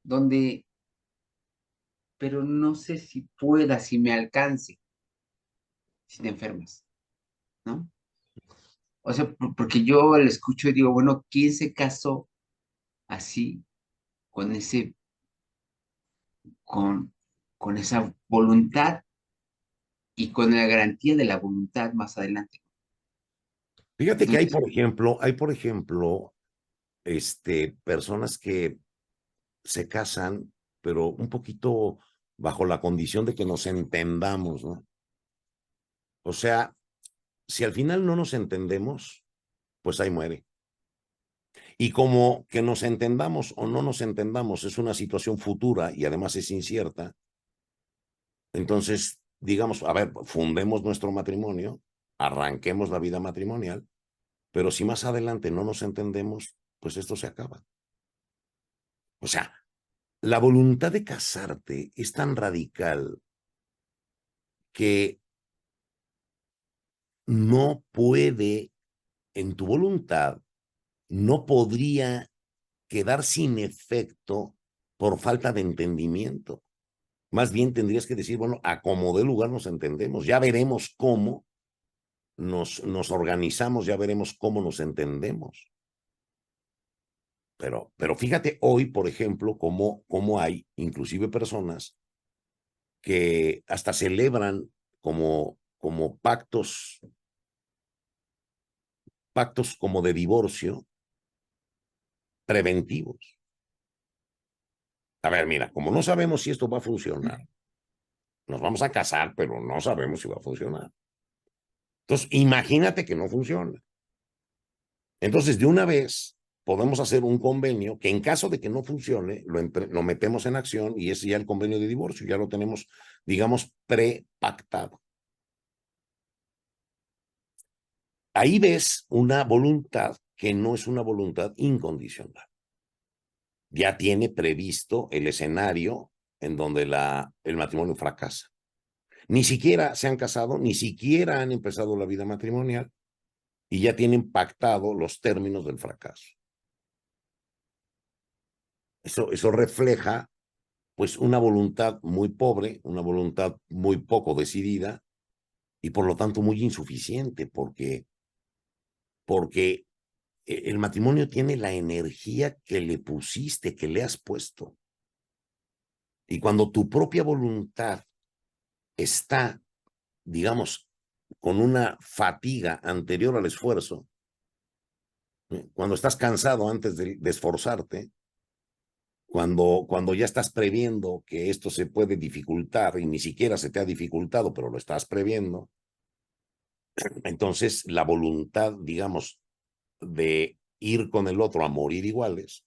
donde, pero no sé si pueda, si me alcance, si te enfermas, ¿no? O sea, porque yo le escucho y digo, bueno, ¿quién se casó así, con con, con esa voluntad y con la garantía de la voluntad más adelante? Fíjate que Entonces, hay, por ejemplo, personas que se casan, pero un poquito bajo la condición de que nos entendamos, ¿no? O sea, si al final no nos entendemos, pues ahí muere. Y como que nos entendamos o no nos entendamos es una situación futura y además es incierta, entonces, digamos, a ver, fundemos nuestro matrimonio, arranquemos la vida matrimonial, pero si más adelante no nos entendemos, pues esto se acaba. O sea, la voluntad de casarte es tan radical que no puede, en tu voluntad, no podría quedar sin efecto por falta de entendimiento. Más bien tendrías que decir, bueno, a como dé lugar nos entendemos, ya veremos cómo nos organizamos, ya veremos cómo nos entendemos. Pero fíjate hoy, por ejemplo, cómo hay inclusive personas que hasta celebran como pactos como de divorcio preventivos. A ver, mira, como no sabemos si esto va a funcionar, nos vamos a casar, pero no sabemos si va a funcionar. Entonces, imagínate que no funciona. Entonces, de una vez, podemos hacer un convenio que en caso de que no funcione, lo metemos en acción y ese ya el convenio de divorcio, ya lo tenemos, digamos, prepactado. Ahí ves una voluntad que no es una voluntad incondicional. Ya tiene previsto el escenario en donde el matrimonio fracasa. Ni siquiera se han casado, ni siquiera han empezado la vida matrimonial y ya tienen pactado los términos del fracaso. Eso refleja pues una voluntad muy pobre, una voluntad muy poco decidida y por lo tanto muy insuficiente porque el matrimonio tiene la energía que le pusiste, que le has puesto. Y cuando tu propia voluntad está, digamos, con una fatiga anterior al esfuerzo, cuando estás cansado antes de esforzarte, cuando ya estás previendo que esto se puede dificultar y ni siquiera se te ha dificultado, pero lo estás previendo, entonces la voluntad, digamos, de ir con el otro a morir iguales,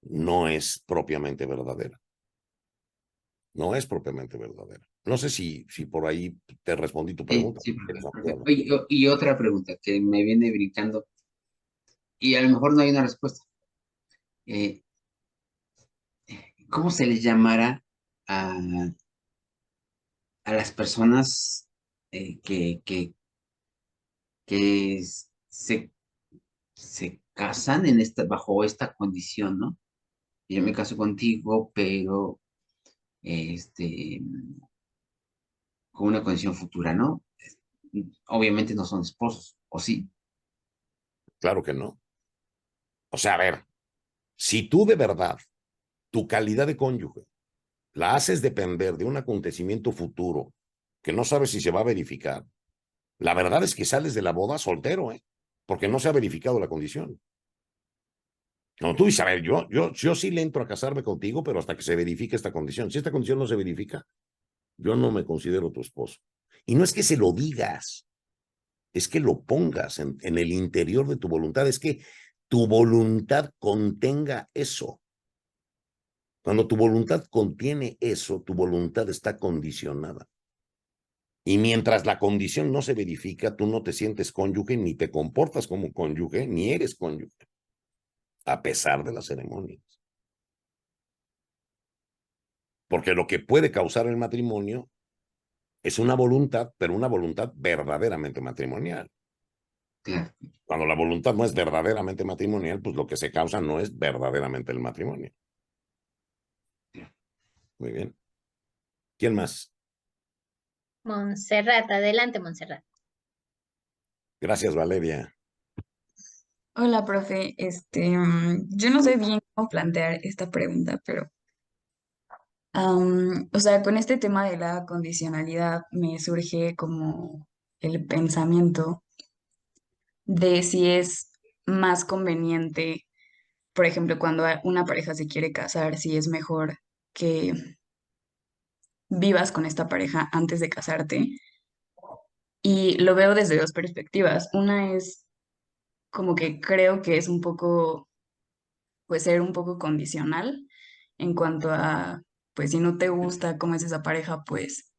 no es propiamente verdadera. No es propiamente verdadera. No sé si por ahí te respondí tu pregunta. Sí, perfecto. Oye, y otra pregunta que me viene brincando, y a lo mejor no hay una respuesta. Eh, ¿Cómo se les llamará a, a las personas que se casan bajo esta condición, ¿no? Yo me caso contigo, pero este, con una condición futura, ¿no? Obviamente no son esposos, ¿o sí? Claro que no. O sea, a ver, si tú de verdad tu calidad de cónyuge la haces depender de un acontecimiento futuro que no sabes si se va a verificar, la verdad es que sales de la boda soltero, ¿eh? Porque no se ha verificado la condición. No, tú dices, a ver, yo sí le entro a casarme contigo, pero hasta que se verifique esta condición. Si esta condición no se verifica, yo no me considero tu esposo. Y no es que se lo digas, es que lo pongas en el interior de tu voluntad, es que tu voluntad contenga eso. Cuando tu voluntad contiene eso, tu voluntad está condicionada. Y mientras la condición no se verifica, tú no te sientes cónyuge, ni te comportas como cónyuge, ni eres cónyuge, a pesar de las ceremonias. Porque lo que puede causar el matrimonio es una voluntad, pero una voluntad verdaderamente matrimonial. Claro. Cuando la voluntad no es verdaderamente matrimonial, pues lo que se causa no es verdaderamente el matrimonio. Muy bien. ¿Quién más? Montserrat, adelante, Montserrat. Gracias, Valeria. Hola, profe. Yo no sé bien cómo plantear esta pregunta, pero, o sea, con este tema de la condicionalidad me surge como el pensamiento de si es más conveniente, por ejemplo, cuando una pareja se quiere casar, si es mejor que vivas con esta pareja antes de casarte. Y lo veo desde dos perspectivas. Una es como que creo que es un poco, pues ser un poco condicional en cuanto a, pues si no te gusta cómo es esa pareja, pues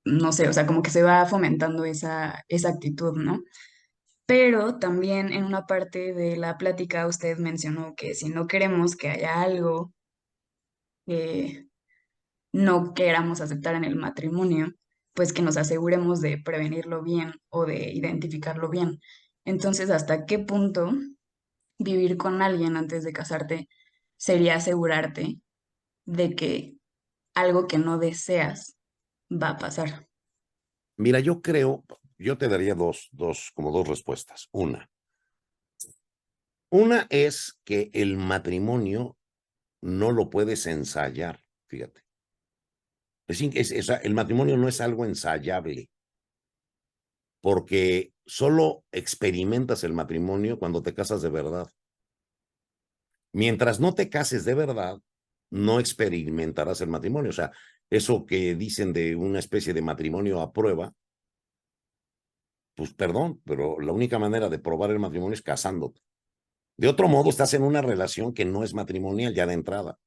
no sé, o sea, como que se va fomentando esa actitud, ¿no? Pero también en una parte de la plática usted mencionó que si no queremos que haya algo que no queramos aceptar en el matrimonio, pues que nos aseguremos de prevenirlo bien o de identificarlo bien. Entonces, ¿hasta qué punto vivir con alguien antes de casarte sería asegurarte de que algo que no deseas va a pasar? Mira, yo te daría como dos respuestas. Una es que el matrimonio no lo puedes ensayar, fíjate. El matrimonio no es algo ensayable, porque solo experimentas el matrimonio cuando te casas de verdad. Mientras no te cases de verdad, no experimentarás el matrimonio. O sea, eso que dicen de una especie de matrimonio a prueba, pues perdón, pero la única manera de probar el matrimonio es casándote. De otro modo, estás en una relación que no es matrimonial ya de entrada,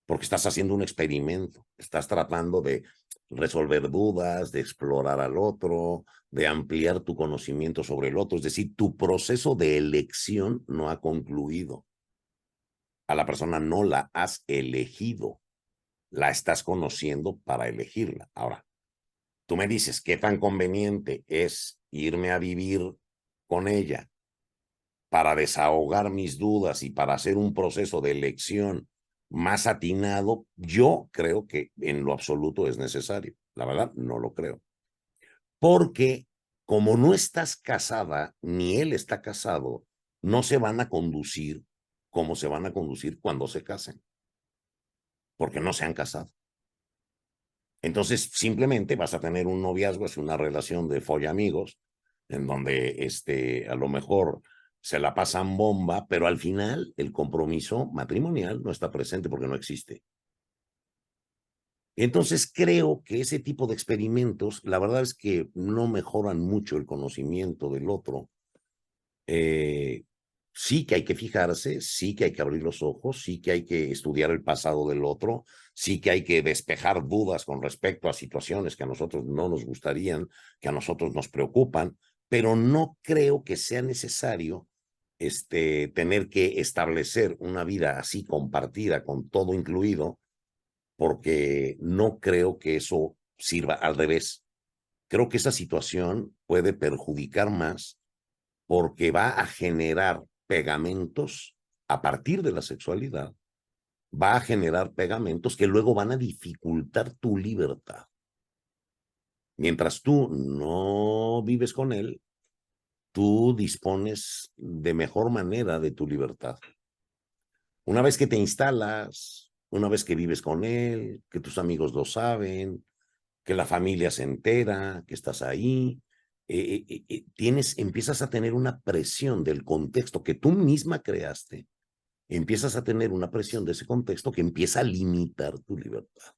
porque estás haciendo un experimento, estás tratando de resolver dudas, de explorar al otro, de ampliar tu conocimiento sobre el otro. Es decir, tu proceso de elección no ha concluido. A la persona no la has elegido, la estás conociendo para elegirla. Ahora, tú me dices, ¿qué tan conveniente es irme a vivir con ella para desahogar mis dudas y para hacer un proceso de elección más atinado? Yo creo que en lo absoluto es necesario. La verdad, no lo creo. Porque como no estás casada, ni él está casado, no se van a conducir como se van a conducir cuando se casen, porque no se han casado. Entonces, simplemente vas a tener un noviazgo, es una relación de follamigos, en donde a lo mejor se la pasan bomba, pero al final el compromiso matrimonial no está presente porque no existe. Entonces, creo que ese tipo de experimentos, la verdad es que no mejoran mucho el conocimiento del otro. Sí que hay que fijarse, sí que hay que abrir los ojos, sí que hay que estudiar el pasado del otro, sí que hay que despejar dudas con respecto a situaciones que a nosotros no nos gustarían, que a nosotros nos preocupan, pero no creo que sea necesario tener que establecer una vida así compartida con todo incluido, porque no creo que eso sirva. Al revés. Creo que esa situación puede perjudicar más porque va a generar pegamentos a partir de la sexualidad, va a generar pegamentos que luego van a dificultar tu libertad. Mientras tú no vives con él, tú dispones de mejor manera de tu libertad. Una vez que te instalas, una vez que vives con él, que tus amigos lo saben, que la familia se entera, que estás ahí, empiezas a tener una presión del contexto que tú misma creaste, empiezas a tener una presión de ese contexto que empieza a limitar tu libertad.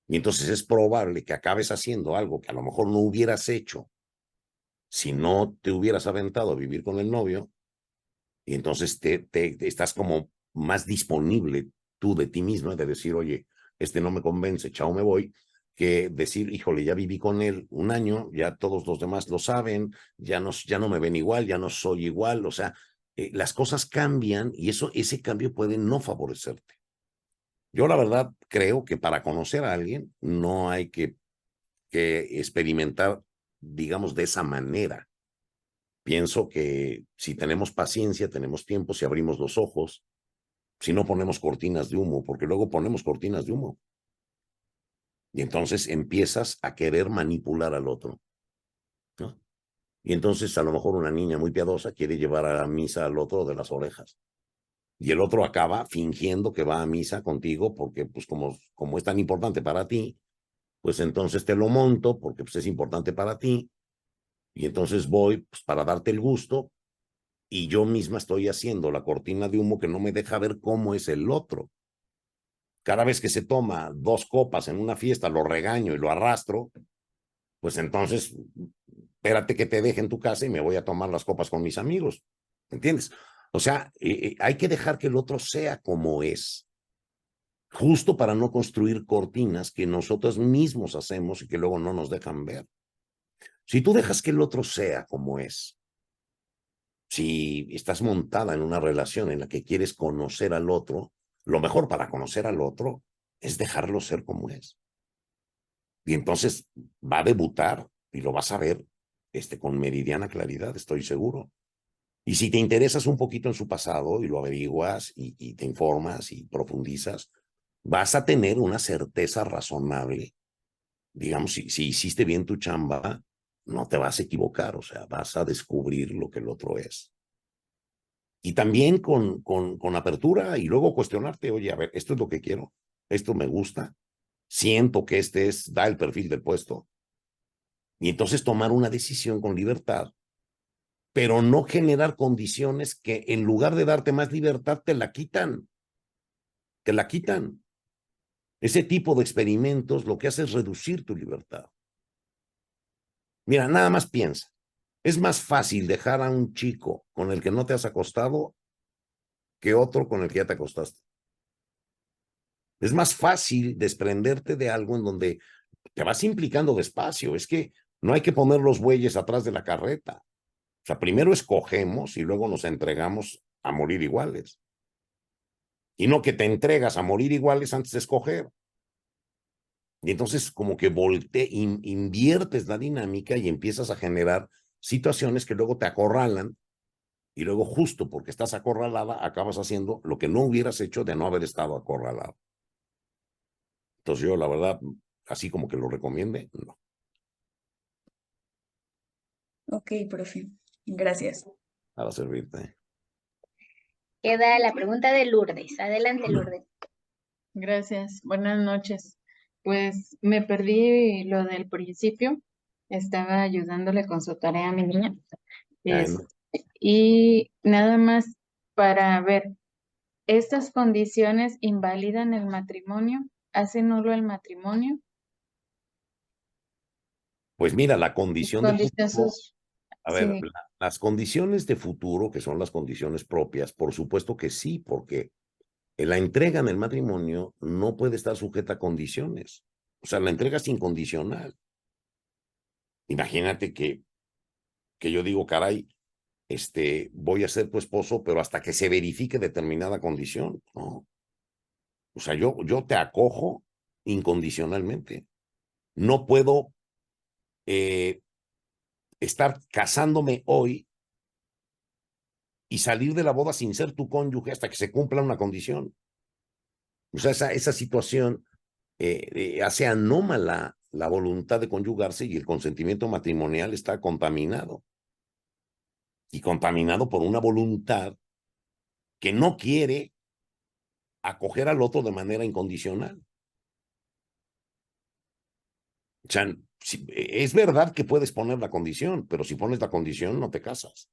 Y entonces es probable que acabes haciendo algo que a lo mejor no hubieras hecho si no te hubieras aventado a vivir con el novio, y entonces estás como más disponible tú de ti misma de decir, oye, no me convence, chao, me voy, que decir, híjole, ya viví con él un año, ya todos los demás lo saben, ya no me ven igual, ya no soy igual. O sea, las cosas cambian y ese cambio puede no favorecerte. Yo la verdad creo que para conocer a alguien no hay que experimentar, digamos, de esa manera. Pienso que si tenemos paciencia, tenemos tiempo, si abrimos los ojos, si no ponemos cortinas de humo, porque luego ponemos cortinas de humo. Y entonces empiezas a querer manipular al otro, ¿no? Y entonces a lo mejor una niña muy piadosa quiere llevar a la misa al otro de las orejas. Y el otro acaba fingiendo que va a misa contigo porque, pues, como es tan importante para ti, pues entonces te lo monto porque pues, es importante para ti. Y entonces voy pues, para darte el gusto, y yo misma estoy haciendo la cortina de humo que no me deja ver cómo es el otro. Cada vez que se toma 2 copas en una fiesta, lo regaño y lo arrastro, pues entonces, espérate que te deje en tu casa y me voy a tomar las copas con mis amigos. ¿Entiendes? O sea, hay que dejar que el otro sea como es, justo para no construir cortinas que nosotros mismos hacemos y que luego no nos dejan ver. Si tú dejas que el otro sea como es, si estás montada en una relación en la que quieres conocer al otro, lo mejor para conocer al otro es dejarlo ser como es. Y entonces va a debutar y lo vas a ver con meridiana claridad, estoy seguro. Y si te interesas un poquito en su pasado y lo averiguas y te informas y profundizas, vas a tener una certeza razonable. Digamos, si hiciste bien tu chamba, no te vas a equivocar, o sea, vas a descubrir lo que el otro es. Y también con apertura y luego cuestionarte, oye, a ver, esto es lo que quiero, esto me gusta, siento que da el perfil del puesto. Y entonces tomar una decisión con libertad, pero no generar condiciones que en lugar de darte más libertad te la quitan. te la quitan. Ese tipo de experimentos lo que hace es reducir tu libertad. Mira, nada más piensa. Es más fácil dejar a un chico con el que no te has acostado que otro con el que ya te acostaste. Es más fácil desprenderte de algo en donde te vas implicando despacio. Es que no hay que poner los bueyes atrás de la carreta. O sea, primero escogemos y luego nos entregamos a morir iguales. Y no que te entregas a morir iguales antes de escoger. Y entonces como que inviertes la dinámica y empiezas a generar situaciones que luego te acorralan y luego justo porque estás acorralada acabas haciendo lo que no hubieras hecho de no haber estado acorralado. Entonces yo la verdad, así como que lo recomiende, no. Ok, profe. Gracias. Para servirte. Queda la pregunta de Lourdes. Adelante, Lourdes. Gracias, buenas noches. Pues me perdí lo del principio. Estaba ayudándole con su tarea a mi niña. Bueno, Y nada más para ver, ¿estas condiciones invalidan el matrimonio? ¿Hacen nulo el matrimonio? pues mira, la condición de futuro, Condiciones, a ver, sí, las condiciones de futuro, que son las condiciones propias, por supuesto que sí, porque la entrega en el matrimonio no puede estar sujeta a condiciones. O sea, la entrega es incondicional. Imagínate que yo digo, caray, voy a ser tu esposo, pero hasta que se verifique determinada condición, ¿no? O sea, yo te acojo incondicionalmente. No puedo estar casándome hoy y salir de la boda sin ser tu cónyuge hasta que se cumpla una condición. O sea, esa situación hace anómala la voluntad de conyugarse y el consentimiento matrimonial está contaminado. Y contaminado por una voluntad que no quiere acoger al otro de manera incondicional. O sea, es verdad que puedes poner la condición, pero si pones la condición no te casas.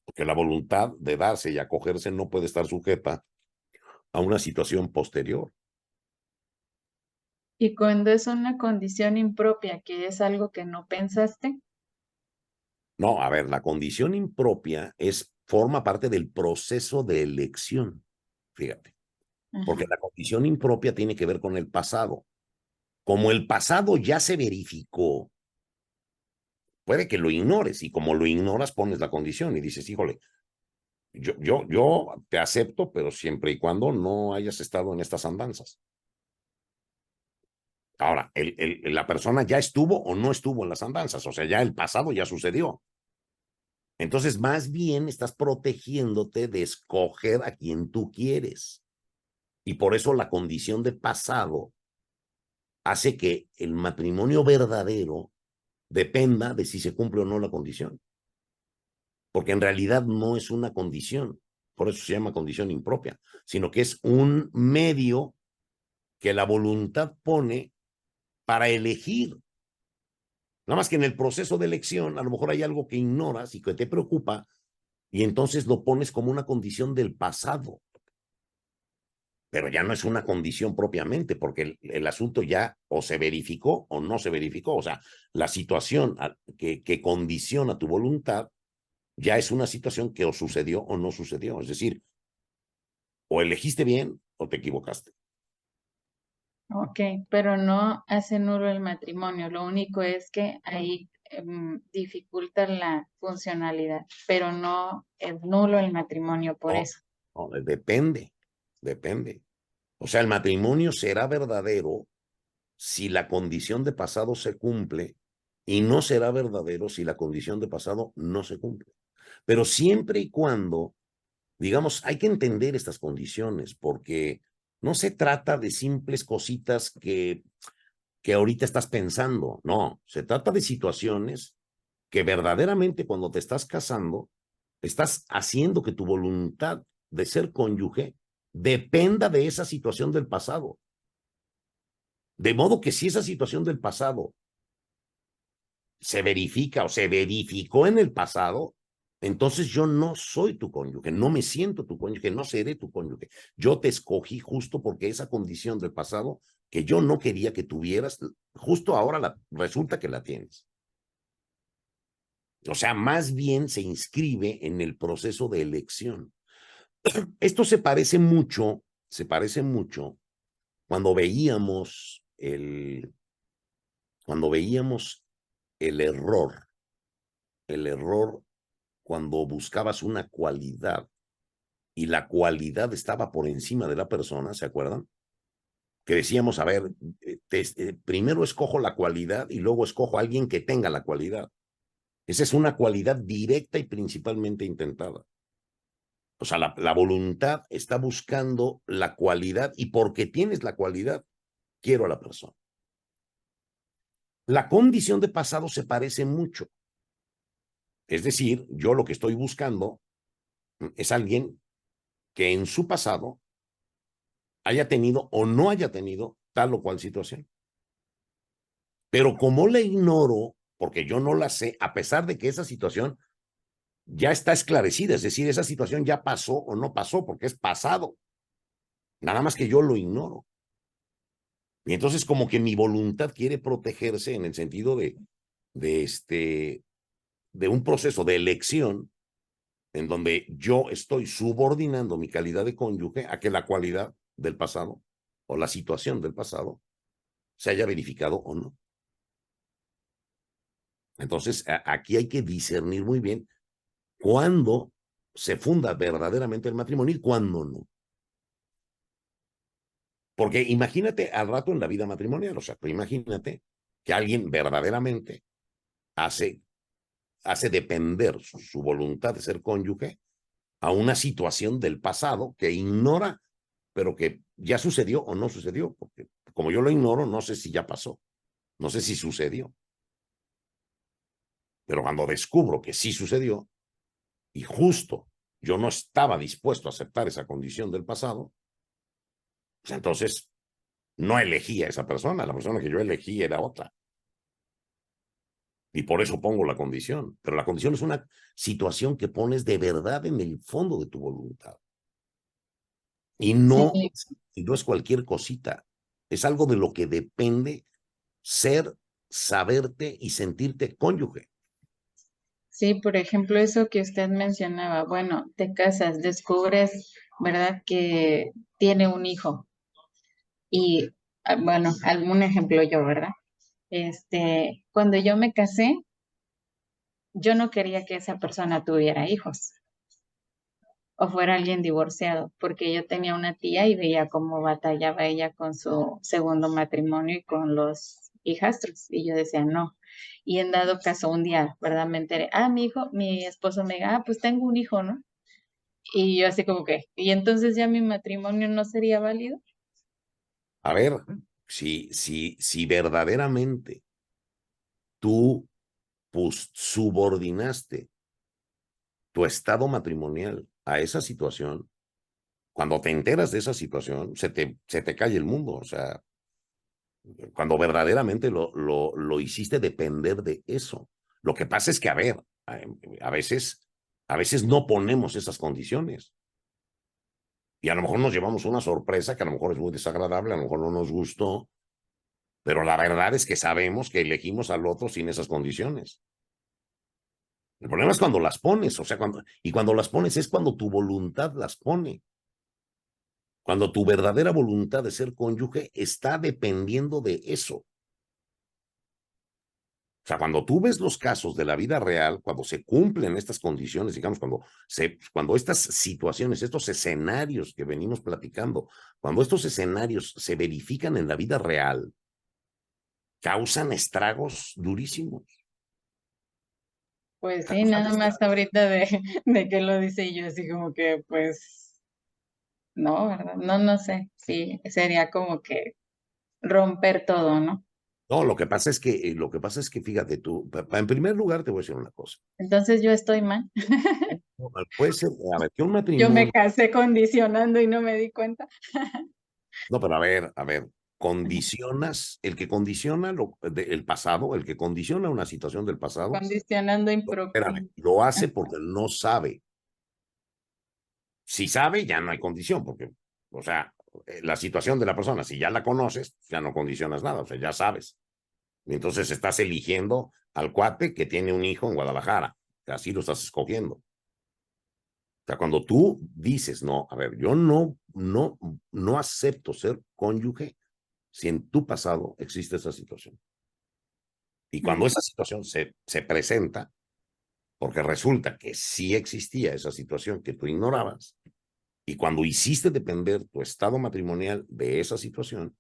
Porque la voluntad de darse y acogerse no puede estar sujeta a una situación posterior. y cuando es una condición impropia, que es algo que no pensaste, No, a ver, la condición impropia forma parte del proceso de elección, fíjate, porque ajá, la condición impropia tiene que ver con el pasado. Como el pasado ya se verificó, puede que lo ignores y como lo ignoras pones la condición y dices, híjole, yo te acepto, pero siempre y cuando no hayas estado en estas andanzas. Ahora, la persona ya estuvo o no estuvo en las andanzas, o sea, ya el pasado ya sucedió. Entonces, más bien estás protegiéndote de escoger a quien tú quieres. Y por eso la condición de pasado hace que el matrimonio verdadero dependa de si se cumple o no la condición. Porque en realidad no es una condición, por eso se llama condición impropia, sino que es un medio que la voluntad pone para elegir. Nada más que en el proceso de elección a lo mejor hay algo que ignoras y que te preocupa y entonces lo pones como una condición del pasado. Pero ya no es una condición propiamente, porque el asunto ya o se verificó o no se verificó. O sea, la situación que condiciona tu voluntad ya es una situación que o sucedió o no sucedió. Es decir, o elegiste bien o te equivocaste. ok, pero no hace nulo el matrimonio, lo único es que ahí dificulta la funcionalidad, pero no es nulo el matrimonio por No, eso. no, depende. O sea, el matrimonio será verdadero si la condición de pasado se cumple y no será verdadero si la condición de pasado no se cumple. Pero siempre y cuando, digamos, hay que entender estas condiciones porque no se trata de simples cositas que ahorita estás pensando, no, se trata de situaciones que verdaderamente cuando te estás casando, estás haciendo que tu voluntad de ser cónyuge dependa de esa situación del pasado. De modo que si esa situación del pasado se verifica o se verificó en el pasado, entonces yo no soy tu cónyuge, no me siento tu cónyuge, no seré tu cónyuge. Yo te escogí justo porque esa condición del pasado que yo no quería que tuvieras, justo ahora resulta que la tienes. O sea, más bien se inscribe en el proceso de elección. Esto se parece mucho cuando veíamos el error cuando buscabas una cualidad y la cualidad estaba por encima de la persona, ¿se acuerdan? Que decíamos, a ver, primero escojo la cualidad y luego escojo a alguien que tenga la cualidad. Esa es una cualidad directa y principalmente intentada. O sea, la voluntad está buscando la cualidad y porque tienes la cualidad, quiero a la persona. La condición de pasado se parece mucho. Es decir, yo lo que estoy buscando es alguien que en su pasado haya tenido o no haya tenido tal o cual situación. Pero como la ignoro, porque yo no la sé, a pesar de que esa situación ya está esclarecida, es decir, esa situación ya pasó o no pasó, porque es pasado. Nada más que yo lo ignoro. Y entonces como que mi voluntad quiere protegerse en el sentido de un proceso de elección en donde yo estoy subordinando mi calidad de cónyuge a que la cualidad del pasado o la situación del pasado se haya verificado o no. Entonces, aquí hay que discernir muy bien cuándo se funda verdaderamente el matrimonio y cuándo no. Porque imagínate al rato en la vida matrimonial, o sea, imagínate que alguien verdaderamente hace depender su voluntad de ser cónyuge a una situación del pasado que ignora, pero que ya sucedió o no sucedió, porque como yo lo ignoro, no sé si ya pasó, no sé si sucedió. Pero cuando descubro que sí sucedió, y justo yo no estaba dispuesto a aceptar esa condición del pasado, pues entonces no elegí a esa persona, la persona que yo elegí era otra. Y por eso pongo la condición. Pero la condición es una situación que pones de verdad en el fondo de tu voluntad. Y no, Sí, no es cualquier cosita. Es algo de lo que depende ser, saberte y sentirte cónyuge. sí, por ejemplo, eso que usted mencionaba, bueno, te casas, descubres, ¿verdad? Que tiene un hijo y, bueno, algún ejemplo yo, ¿verdad? Cuando yo me casé, yo no quería que esa persona tuviera hijos o fuera alguien divorciado, porque yo tenía una tía y veía cómo batallaba ella con su segundo matrimonio y con los hijastros, y yo decía, no. Y en dado caso, un día, ¿verdad? Me enteré, mi esposo me diga, pues tengo un hijo, ¿no? Y yo así como que, ¿y entonces ya mi matrimonio no sería válido? A ver, si verdaderamente tú pues, subordinaste tu estado matrimonial a esa situación, cuando te enteras de esa situación, se te cae el mundo. O sea, cuando verdaderamente lo hiciste depender de eso. Lo que pasa es que, a ver, a veces no ponemos esas condiciones. Y a lo mejor nos llevamos una sorpresa que a lo mejor es muy desagradable, a lo mejor no nos gustó, pero la verdad es que sabemos que elegimos al otro sin esas condiciones. El problema es cuando las pones, o sea, cuando las pones es cuando tu voluntad las pone. Cuando tu verdadera voluntad de ser cónyuge está dependiendo de eso. O sea, cuando tú ves los casos de la vida real, cuando se cumplen estas condiciones, digamos, cuando estas situaciones, estos escenarios que venimos platicando, cuando estos escenarios se verifican en la vida real, causan estragos durísimos. Pues sí, Causan nada más estragos. ahorita de que lo dice y yo así como que, pues, no, ¿verdad? No, no sé, sí, sería como que romper todo, ¿no? No, lo que pasa es que, fíjate tú, en primer lugar te voy a decir una cosa. Entonces yo estoy mal. Puede ser, a ver, que un Yo me matrimonio, casé condicionando y no me di cuenta. no, pero a ver, condicionas, el que condiciona el pasado, el que condiciona una situación del pasado, Condicionando espérame, lo hace porque no sabe. Si sabe, ya no hay condición, porque, o sea, la situación de la persona, si ya la conoces, ya no condicionas nada, o sea, ya sabes. Y entonces estás eligiendo al cuate que tiene un hijo en Guadalajara, así lo estás escogiendo. O sea, cuando tú dices, no, a ver, yo no acepto ser cónyuge si en tu pasado existe esa situación. Y cuando esa situación se presenta, porque resulta que sí existía esa situación que tú ignorabas, y cuando hiciste depender tu estado matrimonial de esa situación,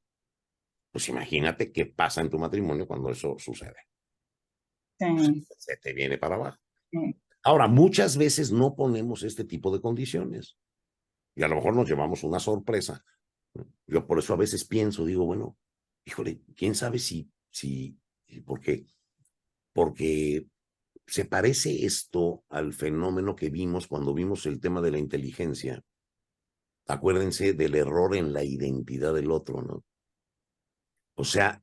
pues imagínate qué pasa en tu matrimonio cuando eso sucede. Sí, Se te viene para abajo. sí. Ahora, muchas veces no ponemos este tipo de condiciones y a lo mejor nos llevamos una sorpresa. Yo por eso a veces pienso, digo, bueno, híjole, quién sabe ¿por qué? Porque se parece esto al fenómeno que vimos cuando vimos el tema de la inteligencia. Acuérdense del error en la identidad del otro, ¿no? O sea,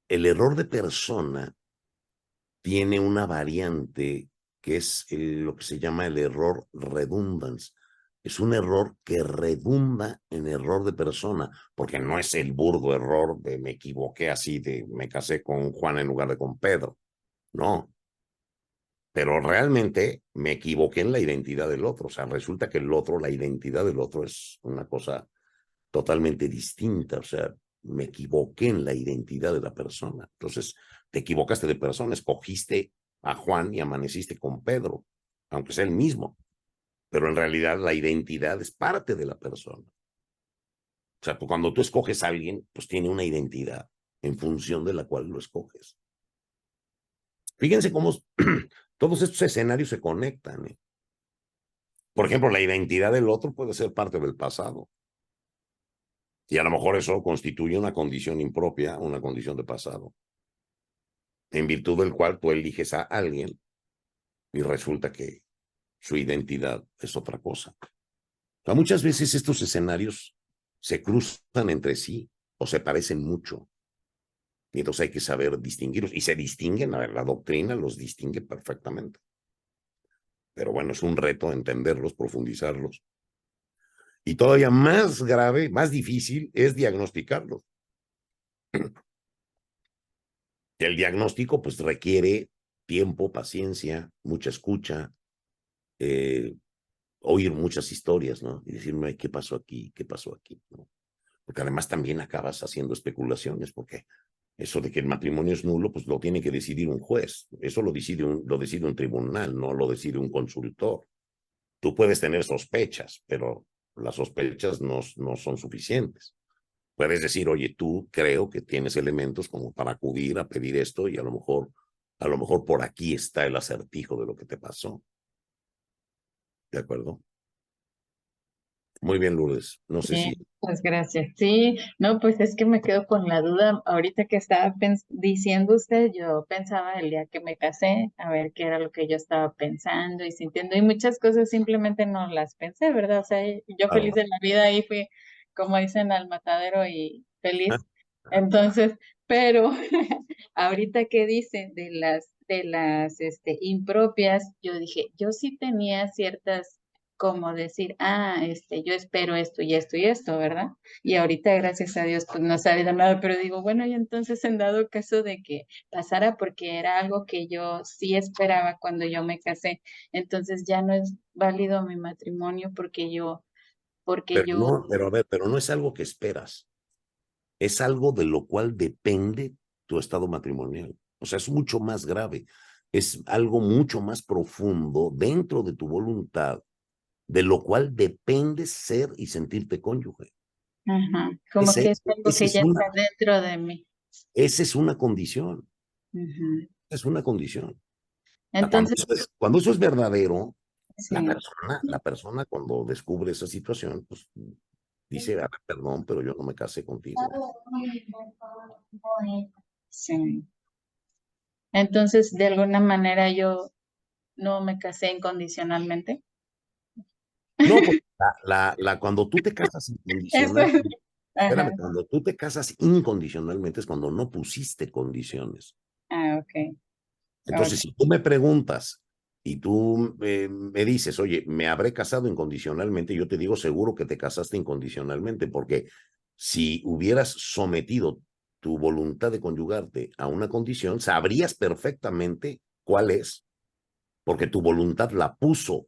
el error de persona tiene una variante que es lo que se llama el error redundance. Es un error que redunda en error de persona, porque no es el burdo error de me equivoqué así, de me casé con Juan en lugar de con Pedro. No, pero realmente me equivoqué en la identidad del otro. O sea, resulta que el otro, la identidad del otro es una cosa totalmente distinta. O sea, me equivoqué en la identidad de la persona. Entonces, te equivocaste de persona, escogiste a Juan y amaneciste con Pedro, aunque sea el mismo, pero en realidad la identidad es parte de la persona. O sea, cuando tú escoges a alguien, pues tiene una identidad en función de la cual lo escoges. Fíjense cómo todos estos escenarios se conectan. Por ejemplo, la identidad del otro puede ser parte del pasado. Y a lo mejor eso constituye una condición impropia, una condición de pasado, en virtud del cual tú eliges a alguien y resulta que su identidad es otra cosa. O sea, muchas veces estos escenarios se cruzan entre sí o se parecen mucho. Y entonces hay que saber distinguirlos. Y se distinguen, a ver, la doctrina los distingue perfectamente. Pero bueno, es un reto entenderlos, profundizarlos. Y todavía más grave, más difícil es diagnosticarlos. El diagnóstico pues requiere tiempo, paciencia, mucha escucha, oír muchas historias, ¿no? Y decirme, ¿qué pasó aquí? ¿Qué pasó aquí? ¿No? Porque además también acabas haciendo especulaciones, porque eso de que el matrimonio es nulo, pues lo tiene que decidir un juez. Eso lo decide un tribunal, no lo decide un consultor. Tú puedes tener sospechas, pero las sospechas no son suficientes. Puedes decir, oye, tú creo que tienes elementos como para acudir a pedir esto y a lo mejor por aquí está el acertijo de lo que te pasó. ¿De acuerdo? Muy bien, Lourdes. No sé Sí, si... pues gracias. Sí, no, pues es que me quedo con la duda. Ahorita que estaba diciendo usted, yo pensaba el día que me casé, a ver qué era lo que yo estaba pensando y sintiendo, y muchas cosas simplemente no las pensé, ¿verdad? O sea, yo feliz Claro. de la vida y fui, como dicen, al matadero y Ah, feliz. Entonces, pero ahorita que dice de las impropias, yo dije, yo sí tenía ciertas como decir, yo espero esto y esto y esto, ¿verdad? Y ahorita, gracias a Dios, pues no ha salido nada, pero digo, bueno, y entonces en dado caso de que pasara porque era algo que yo sí esperaba cuando yo me casé, entonces ya no es válido mi matrimonio porque yo, pero no es algo que esperas. Es algo de lo cual depende tu estado matrimonial. O sea, es mucho más grave. Es algo mucho más profundo dentro de tu voluntad, de lo cual depende ser y sentirte cónyuge. ajá, como que Ese, es algo ese que es ya una, está dentro de mí. esa es una condición. Ujú. Es una condición. Entonces, Cuando eso es verdadero, sí. la persona cuando descubre esa situación, pues dice, "Ah, perdón, pero yo no me casé contigo". Sí. Entonces, de alguna manera yo no me casé incondicionalmente. No, pues cuando tú te casas Eso incondicional, es. Ajá. Espérame, cuando tú te casas incondicionalmente es cuando no pusiste condiciones. Ah, ok. Entonces, Ok. si tú me preguntas y tú me dices, oye, ¿me habré casado incondicionalmente? Yo te digo, seguro que te casaste incondicionalmente, porque si hubieras sometido tu voluntad de conyugarte a una condición, sabrías perfectamente cuál es, porque tu voluntad la puso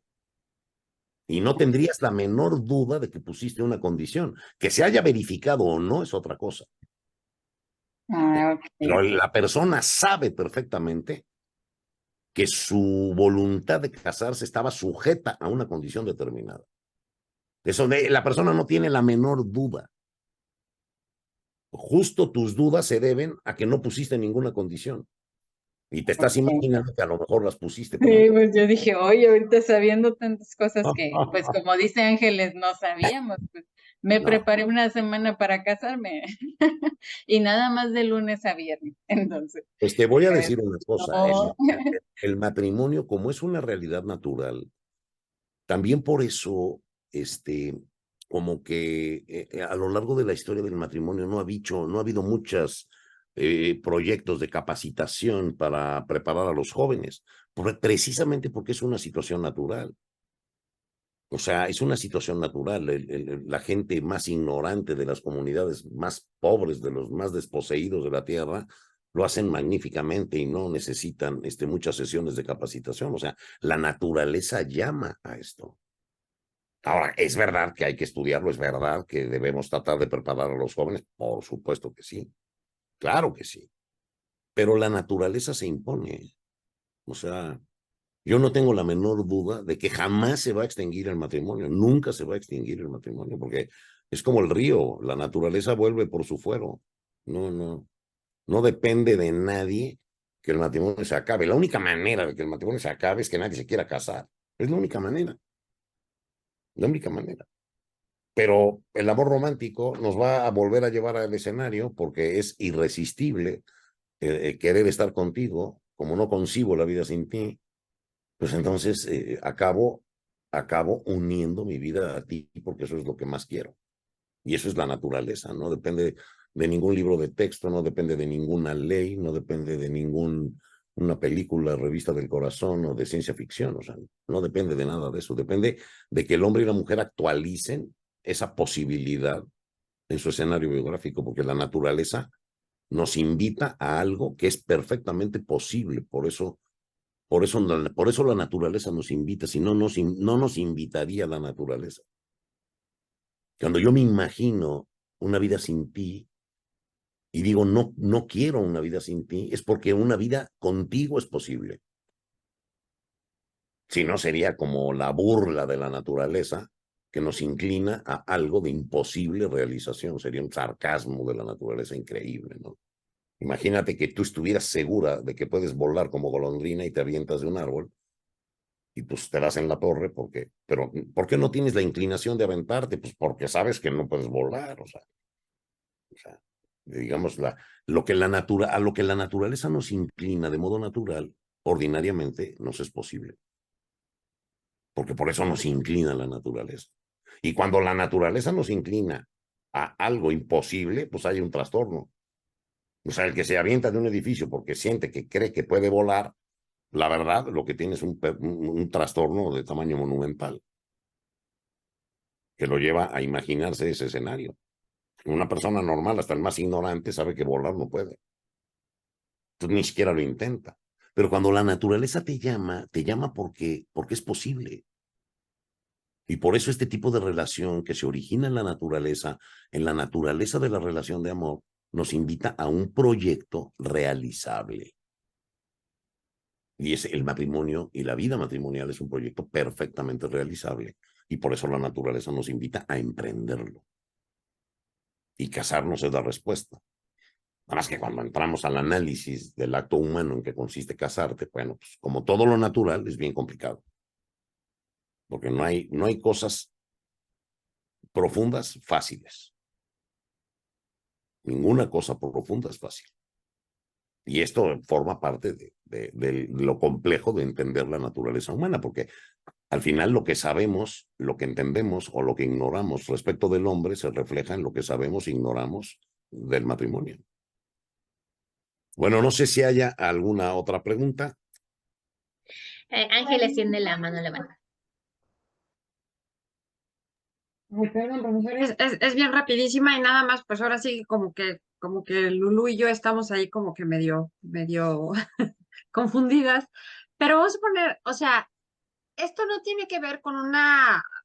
y no tendrías la menor duda de que pusiste una condición. Que se haya verificado o no es otra cosa. Ah, Pero ok. la persona sabe perfectamente que su voluntad de casarse estaba sujeta a una condición determinada. Eso la persona no tiene la menor duda. Justo tus dudas se deben a que no pusiste ninguna condición. Y te estás Ok. imaginando que a lo mejor las pusiste, pero Sí, no. pues yo dije, oye, ahorita sabiendo tantas cosas que, pues como dice Ángeles, no sabíamos, pues me No. preparé una semana para casarme y nada más de lunes a viernes, entonces, Pues te voy a pues decir una cosa, no. el matrimonio, como es una realidad natural, también por eso, como que a lo largo de la historia del matrimonio no ha habido muchos proyectos de capacitación para preparar a los jóvenes, precisamente porque es una situación natural. O sea, es una situación natural. La gente más ignorante de las comunidades más pobres, de los más desposeídos de la tierra, lo hacen magníficamente y no necesitan muchas sesiones de capacitación. O sea, la naturaleza llama a esto. Ahora, es verdad que hay que estudiarlo, es verdad que debemos tratar de preparar a los jóvenes, por supuesto que sí, claro que sí, pero la naturaleza se impone. O sea, yo no tengo la menor duda de que jamás se va a extinguir el matrimonio, nunca se va a extinguir el matrimonio, porque es como el río, la naturaleza vuelve por su fuero. No depende de nadie que el matrimonio se acabe. La única manera de que el matrimonio se acabe es que nadie se quiera casar. Es la única manera, la única manera. Pero el amor romántico nos va a volver a llevar al escenario porque es irresistible querer estar contigo, como no concibo la vida sin ti, pues entonces acabo uniendo mi vida a ti porque eso es lo que más quiero. Y eso es la naturaleza, no depende de ningún libro de texto, no depende de ninguna ley, no depende de una película, revista del corazón o de ciencia ficción, o sea, no depende de nada de eso, depende de que el hombre y la mujer actualicen esa posibilidad en su escenario biográfico, porque la naturaleza nos invita a algo que es perfectamente posible, por eso la naturaleza nos invita, si no no nos invitaría la naturaleza. Cuando yo me imagino una vida sin ti y digo no quiero una vida sin ti, es porque una vida contigo es posible. Si no, sería como la burla de la naturaleza que nos inclina a algo de imposible realización. Sería un sarcasmo de la naturaleza increíble, ¿no? Imagínate que tú estuvieras segura de que puedes volar como golondrina y te avientas de un árbol y pues te das en la torre pero ¿por qué no tienes la inclinación de aventarte? Pues porque sabes que no puedes volar, o sea digamos, a lo que la naturaleza nos inclina de modo natural, ordinariamente nos es posible, porque por eso nos inclina la naturaleza. Y cuando la naturaleza nos inclina a algo imposible, pues hay un trastorno. O sea, el que se avienta de un edificio porque siente que cree que puede volar, la verdad, lo que tiene es un trastorno de tamaño monumental, que lo lleva a imaginarse ese escenario. Una persona normal, hasta el más ignorante, sabe que volar no puede. Entonces ni siquiera lo intenta. Pero cuando la naturaleza te llama porque es posible. Y por eso este tipo de relación que se origina en la naturaleza de la relación de amor, nos invita a un proyecto realizable. Y es el matrimonio y la vida matrimonial es un proyecto perfectamente realizable. Y por eso la naturaleza nos invita a emprenderlo. Y casarnos es la respuesta. Nada más que cuando entramos al análisis del acto humano en que consiste casarte, bueno, pues como todo lo natural es bien complicado. Porque no hay cosas profundas fáciles. Ninguna cosa profunda es fácil. Y esto forma parte de lo complejo de entender la naturaleza humana, porque Al final lo que sabemos, lo que entendemos o lo que ignoramos respecto del hombre se refleja en lo que sabemos e ignoramos del matrimonio. Bueno, no sé si haya alguna otra pregunta. Ángeles tiene la mano levantada. Ay, perdón, profesor, es bien rapidísima y nada más, pues ahora sí como que Lulú y yo estamos ahí como que medio confundidas. Pero vamos a poner, o sea, esto no tiene que ver con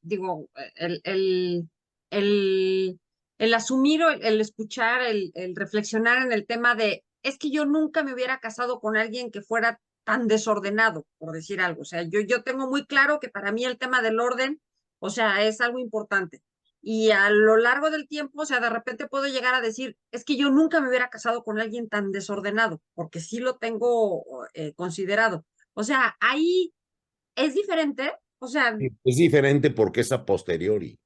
digo, el, el asumir o el escuchar, el reflexionar en el tema de, es que yo nunca me hubiera casado con alguien que fuera tan desordenado, por decir algo. O sea, yo tengo muy claro que para mí el tema del orden, o sea, es algo importante. Y a lo largo del tiempo, o sea, de repente puedo llegar a decir, es que yo nunca me hubiera casado con alguien tan desordenado, porque sí lo tengo considerado. O sea, ahí es diferente, o sea, Es diferente porque es a posteriori.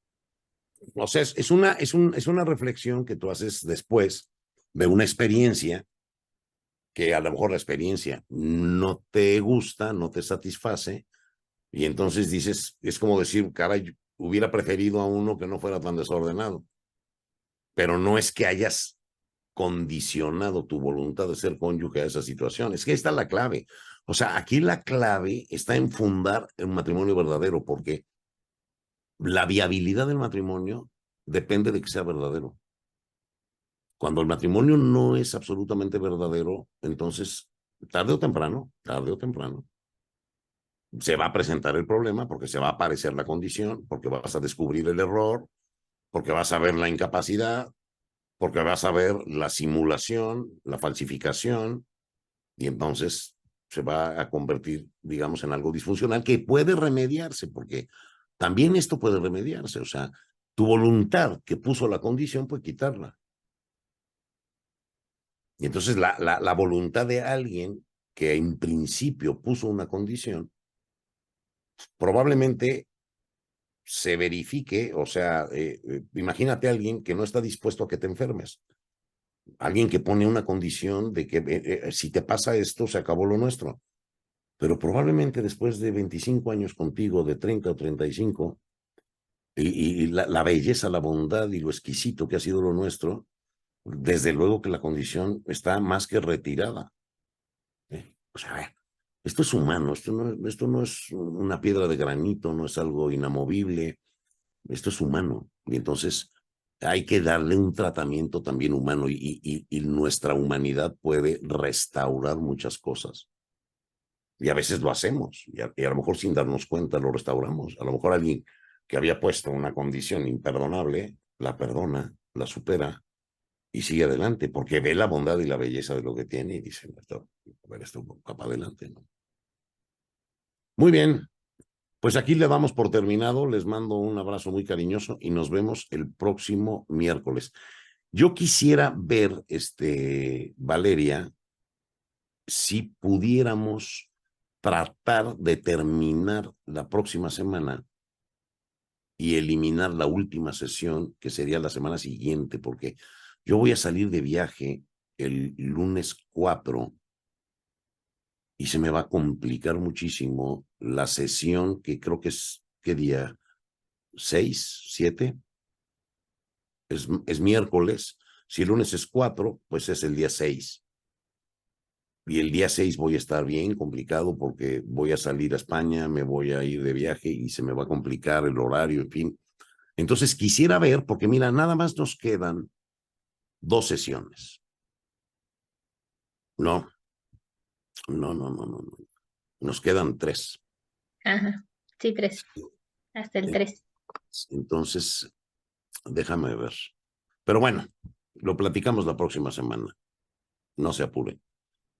O sea, es una reflexión que tú haces después de una experiencia que a lo mejor la experiencia no te gusta, no te satisface, y entonces dices, es como decir, caray, hubiera preferido a uno que no fuera tan desordenado, pero no es que hayas condicionado tu voluntad de ser cónyuge a esa situación, es que ahí está la clave. O sea, aquí la clave está en fundar un matrimonio verdadero, porque la viabilidad del matrimonio depende de que sea verdadero. Cuando el matrimonio no es absolutamente verdadero, entonces, tarde o temprano, se va a presentar el problema porque se va a aparecer la condición, porque vas a descubrir el error, porque vas a ver la incapacidad, porque vas a ver la simulación, la falsificación, y entonces se va a convertir, digamos, en algo disfuncional que puede remediarse, porque también esto puede remediarse. O sea, tu voluntad que puso la condición puede quitarla. Y entonces la voluntad de alguien que en principio puso una condición, probablemente se verifique, o sea, imagínate a alguien que no está dispuesto a que te enfermes, alguien que pone una condición de que si te pasa esto, se acabó lo nuestro. Pero probablemente después de 25 años contigo, de 30 o 35, y la belleza, la bondad y lo exquisito que ha sido lo nuestro, desde luego que la condición está más que retirada. O sea, a ver, esto es humano, esto no es una piedra de granito, no es algo inamovible, esto es humano. Y entonces hay que darle un tratamiento también humano y nuestra humanidad puede restaurar muchas cosas. Y a veces lo hacemos, y a lo mejor sin darnos cuenta lo restauramos. A lo mejor alguien que había puesto una condición imperdonable, la perdona, la supera y sigue adelante, porque ve la bondad y la belleza de lo que tiene y dice, a ver, esto va para adelante, ¿no? Muy bien, pues aquí le damos por terminado, les mando un abrazo muy cariñoso y nos vemos el próximo miércoles. Yo quisiera ver, Valeria, si pudiéramos tratar de terminar la próxima semana y eliminar la última sesión, que sería la semana siguiente, porque yo voy a salir de viaje el lunes 4 y se me va a complicar muchísimo la sesión, que creo que es, ¿qué día? 6, 7, es miércoles. Si el lunes es 4, pues es el día 6. Y el día 6 voy a estar bien complicado porque voy a salir a España, me voy a ir de viaje y se me va a complicar el horario, en fin. Entonces quisiera ver, porque mira, nada más nos quedan 2 sesiones. No. Nos quedan 3. Ajá, sí, 3, hasta el 3. Entonces, déjame ver. Pero bueno, lo platicamos la próxima semana. No se apure.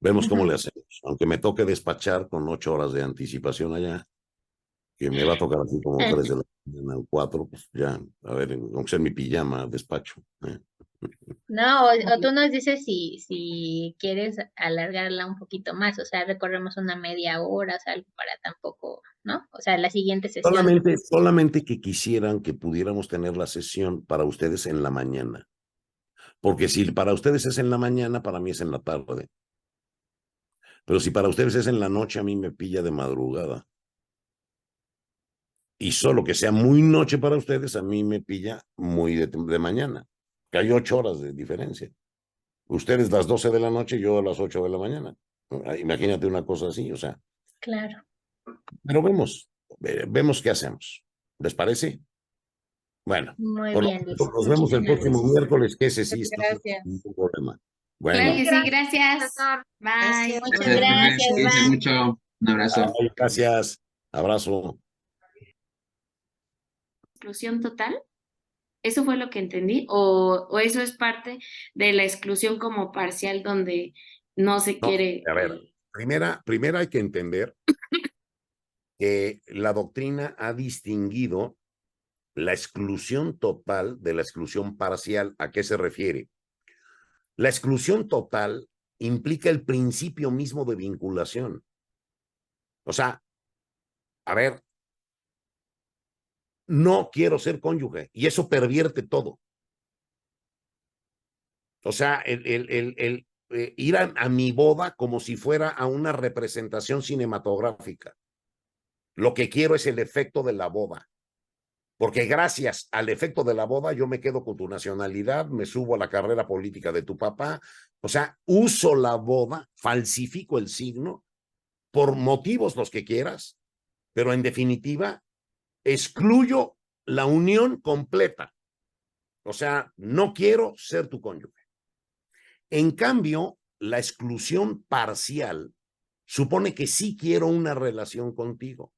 Vemos cómo le hacemos. Aunque me toque despachar con 8 horas de anticipación allá, que me va a tocar así como 3 de la mañana o 4, pues ya, a ver, aunque sea en mi pijama, despacho. No, o tú nos dices si quieres alargarla un poquito más, o sea, recorremos una media hora, o sea, algo para tampoco, ¿no? O sea, la siguiente sesión. Solamente que quisieran que pudiéramos tener la sesión para ustedes en la mañana. Porque si para ustedes es en la mañana, para mí es en la tarde. Pero si para ustedes es en la noche, a mí me pilla de madrugada. Y solo que sea muy noche para ustedes, a mí me pilla muy de mañana, que hay 8 horas de diferencia. Ustedes las 12 de la noche, yo a las 8 de la mañana. Imagínate una cosa así, o sea. Claro. Pero vemos qué hacemos. ¿Les parece? Bueno, Muy por lo bien, tanto, Luis. nos vemos el Muchísimas próximo gracias. miércoles, que ese sí está Gracias. sin ningún problema. Claro Bueno, que sí, gracias. Profesor. Bye. Muchas Gracias, profe. gracias, Cuídense bye. mucho. Un abrazo. ay, gracias. Abrazo. ¿Exclusión total? ¿Eso fue lo que entendí? ¿O eso es parte de la exclusión como parcial donde no se No, quiere? a ver, primera hay que entender que la doctrina ha distinguido la exclusión total de la exclusión parcial. ¿A qué se refiere? La exclusión total implica el principio mismo de vinculación. O sea, a ver, no quiero ser cónyuge y eso pervierte todo. O sea, ir a mi boda como si fuera a una representación cinematográfica. Lo que quiero es el efecto de la boda. Porque gracias al efecto de la boda yo me quedo con tu nacionalidad, me subo a la carrera política de tu papá. O sea, uso la boda, falsifico el signo por motivos los que quieras, pero en definitiva excluyo la unión completa. O sea, no quiero ser tu cónyuge. En cambio, la exclusión parcial supone que sí quiero una relación contigo,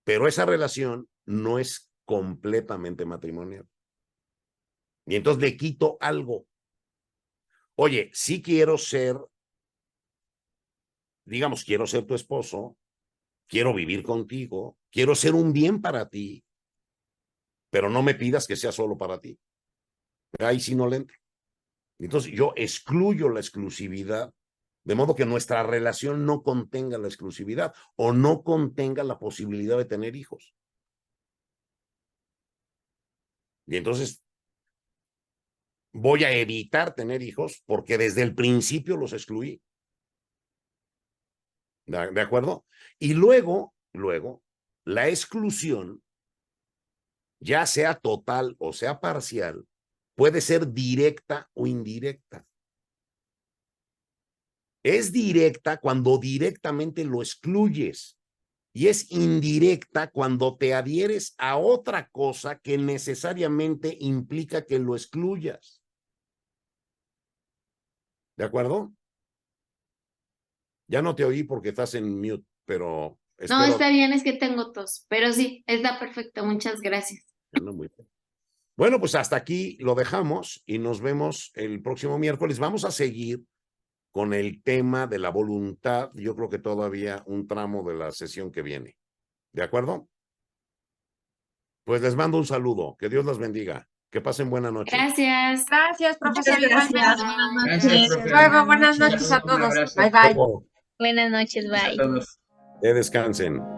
pero esa relación no es completamente matrimonial. Y entonces le quito algo. Oye, sí quiero ser, digamos, quiero ser tu esposo, quiero vivir contigo, quiero ser un bien para ti, pero no me pidas que sea solo para ti. Ahí sí no le entro. Entonces yo excluyo la exclusividad, de modo que nuestra relación no contenga la exclusividad o no contenga la posibilidad de tener hijos. Y entonces voy a evitar tener hijos porque desde el principio los excluí. ¿De acuerdo? Y luego, la exclusión, ya sea total o sea parcial, puede ser directa o indirecta. Es directa cuando directamente lo excluyes y es indirecta cuando te adhieres a otra cosa que necesariamente implica que lo excluyas. ¿De acuerdo? Ya no te oí porque estás en mute, pero No, espero. está bien, es que tengo tos, pero sí, está perfecto, muchas gracias. Bueno, pues hasta aquí lo dejamos y nos vemos el próximo miércoles. Vamos a seguir con el tema de la voluntad, yo creo que todavía un tramo de la sesión que viene. ¿De acuerdo? Pues les mando un saludo. Que Dios los bendiga. Que pasen buena noche. Gracias. Gracias, profesor. Muchas gracias. Gracias, profe. Luego, buenas Muchas noches a gracias, un todos. abrazo. Bye, bye. Buenas noches, A bye. todos. Que descansen.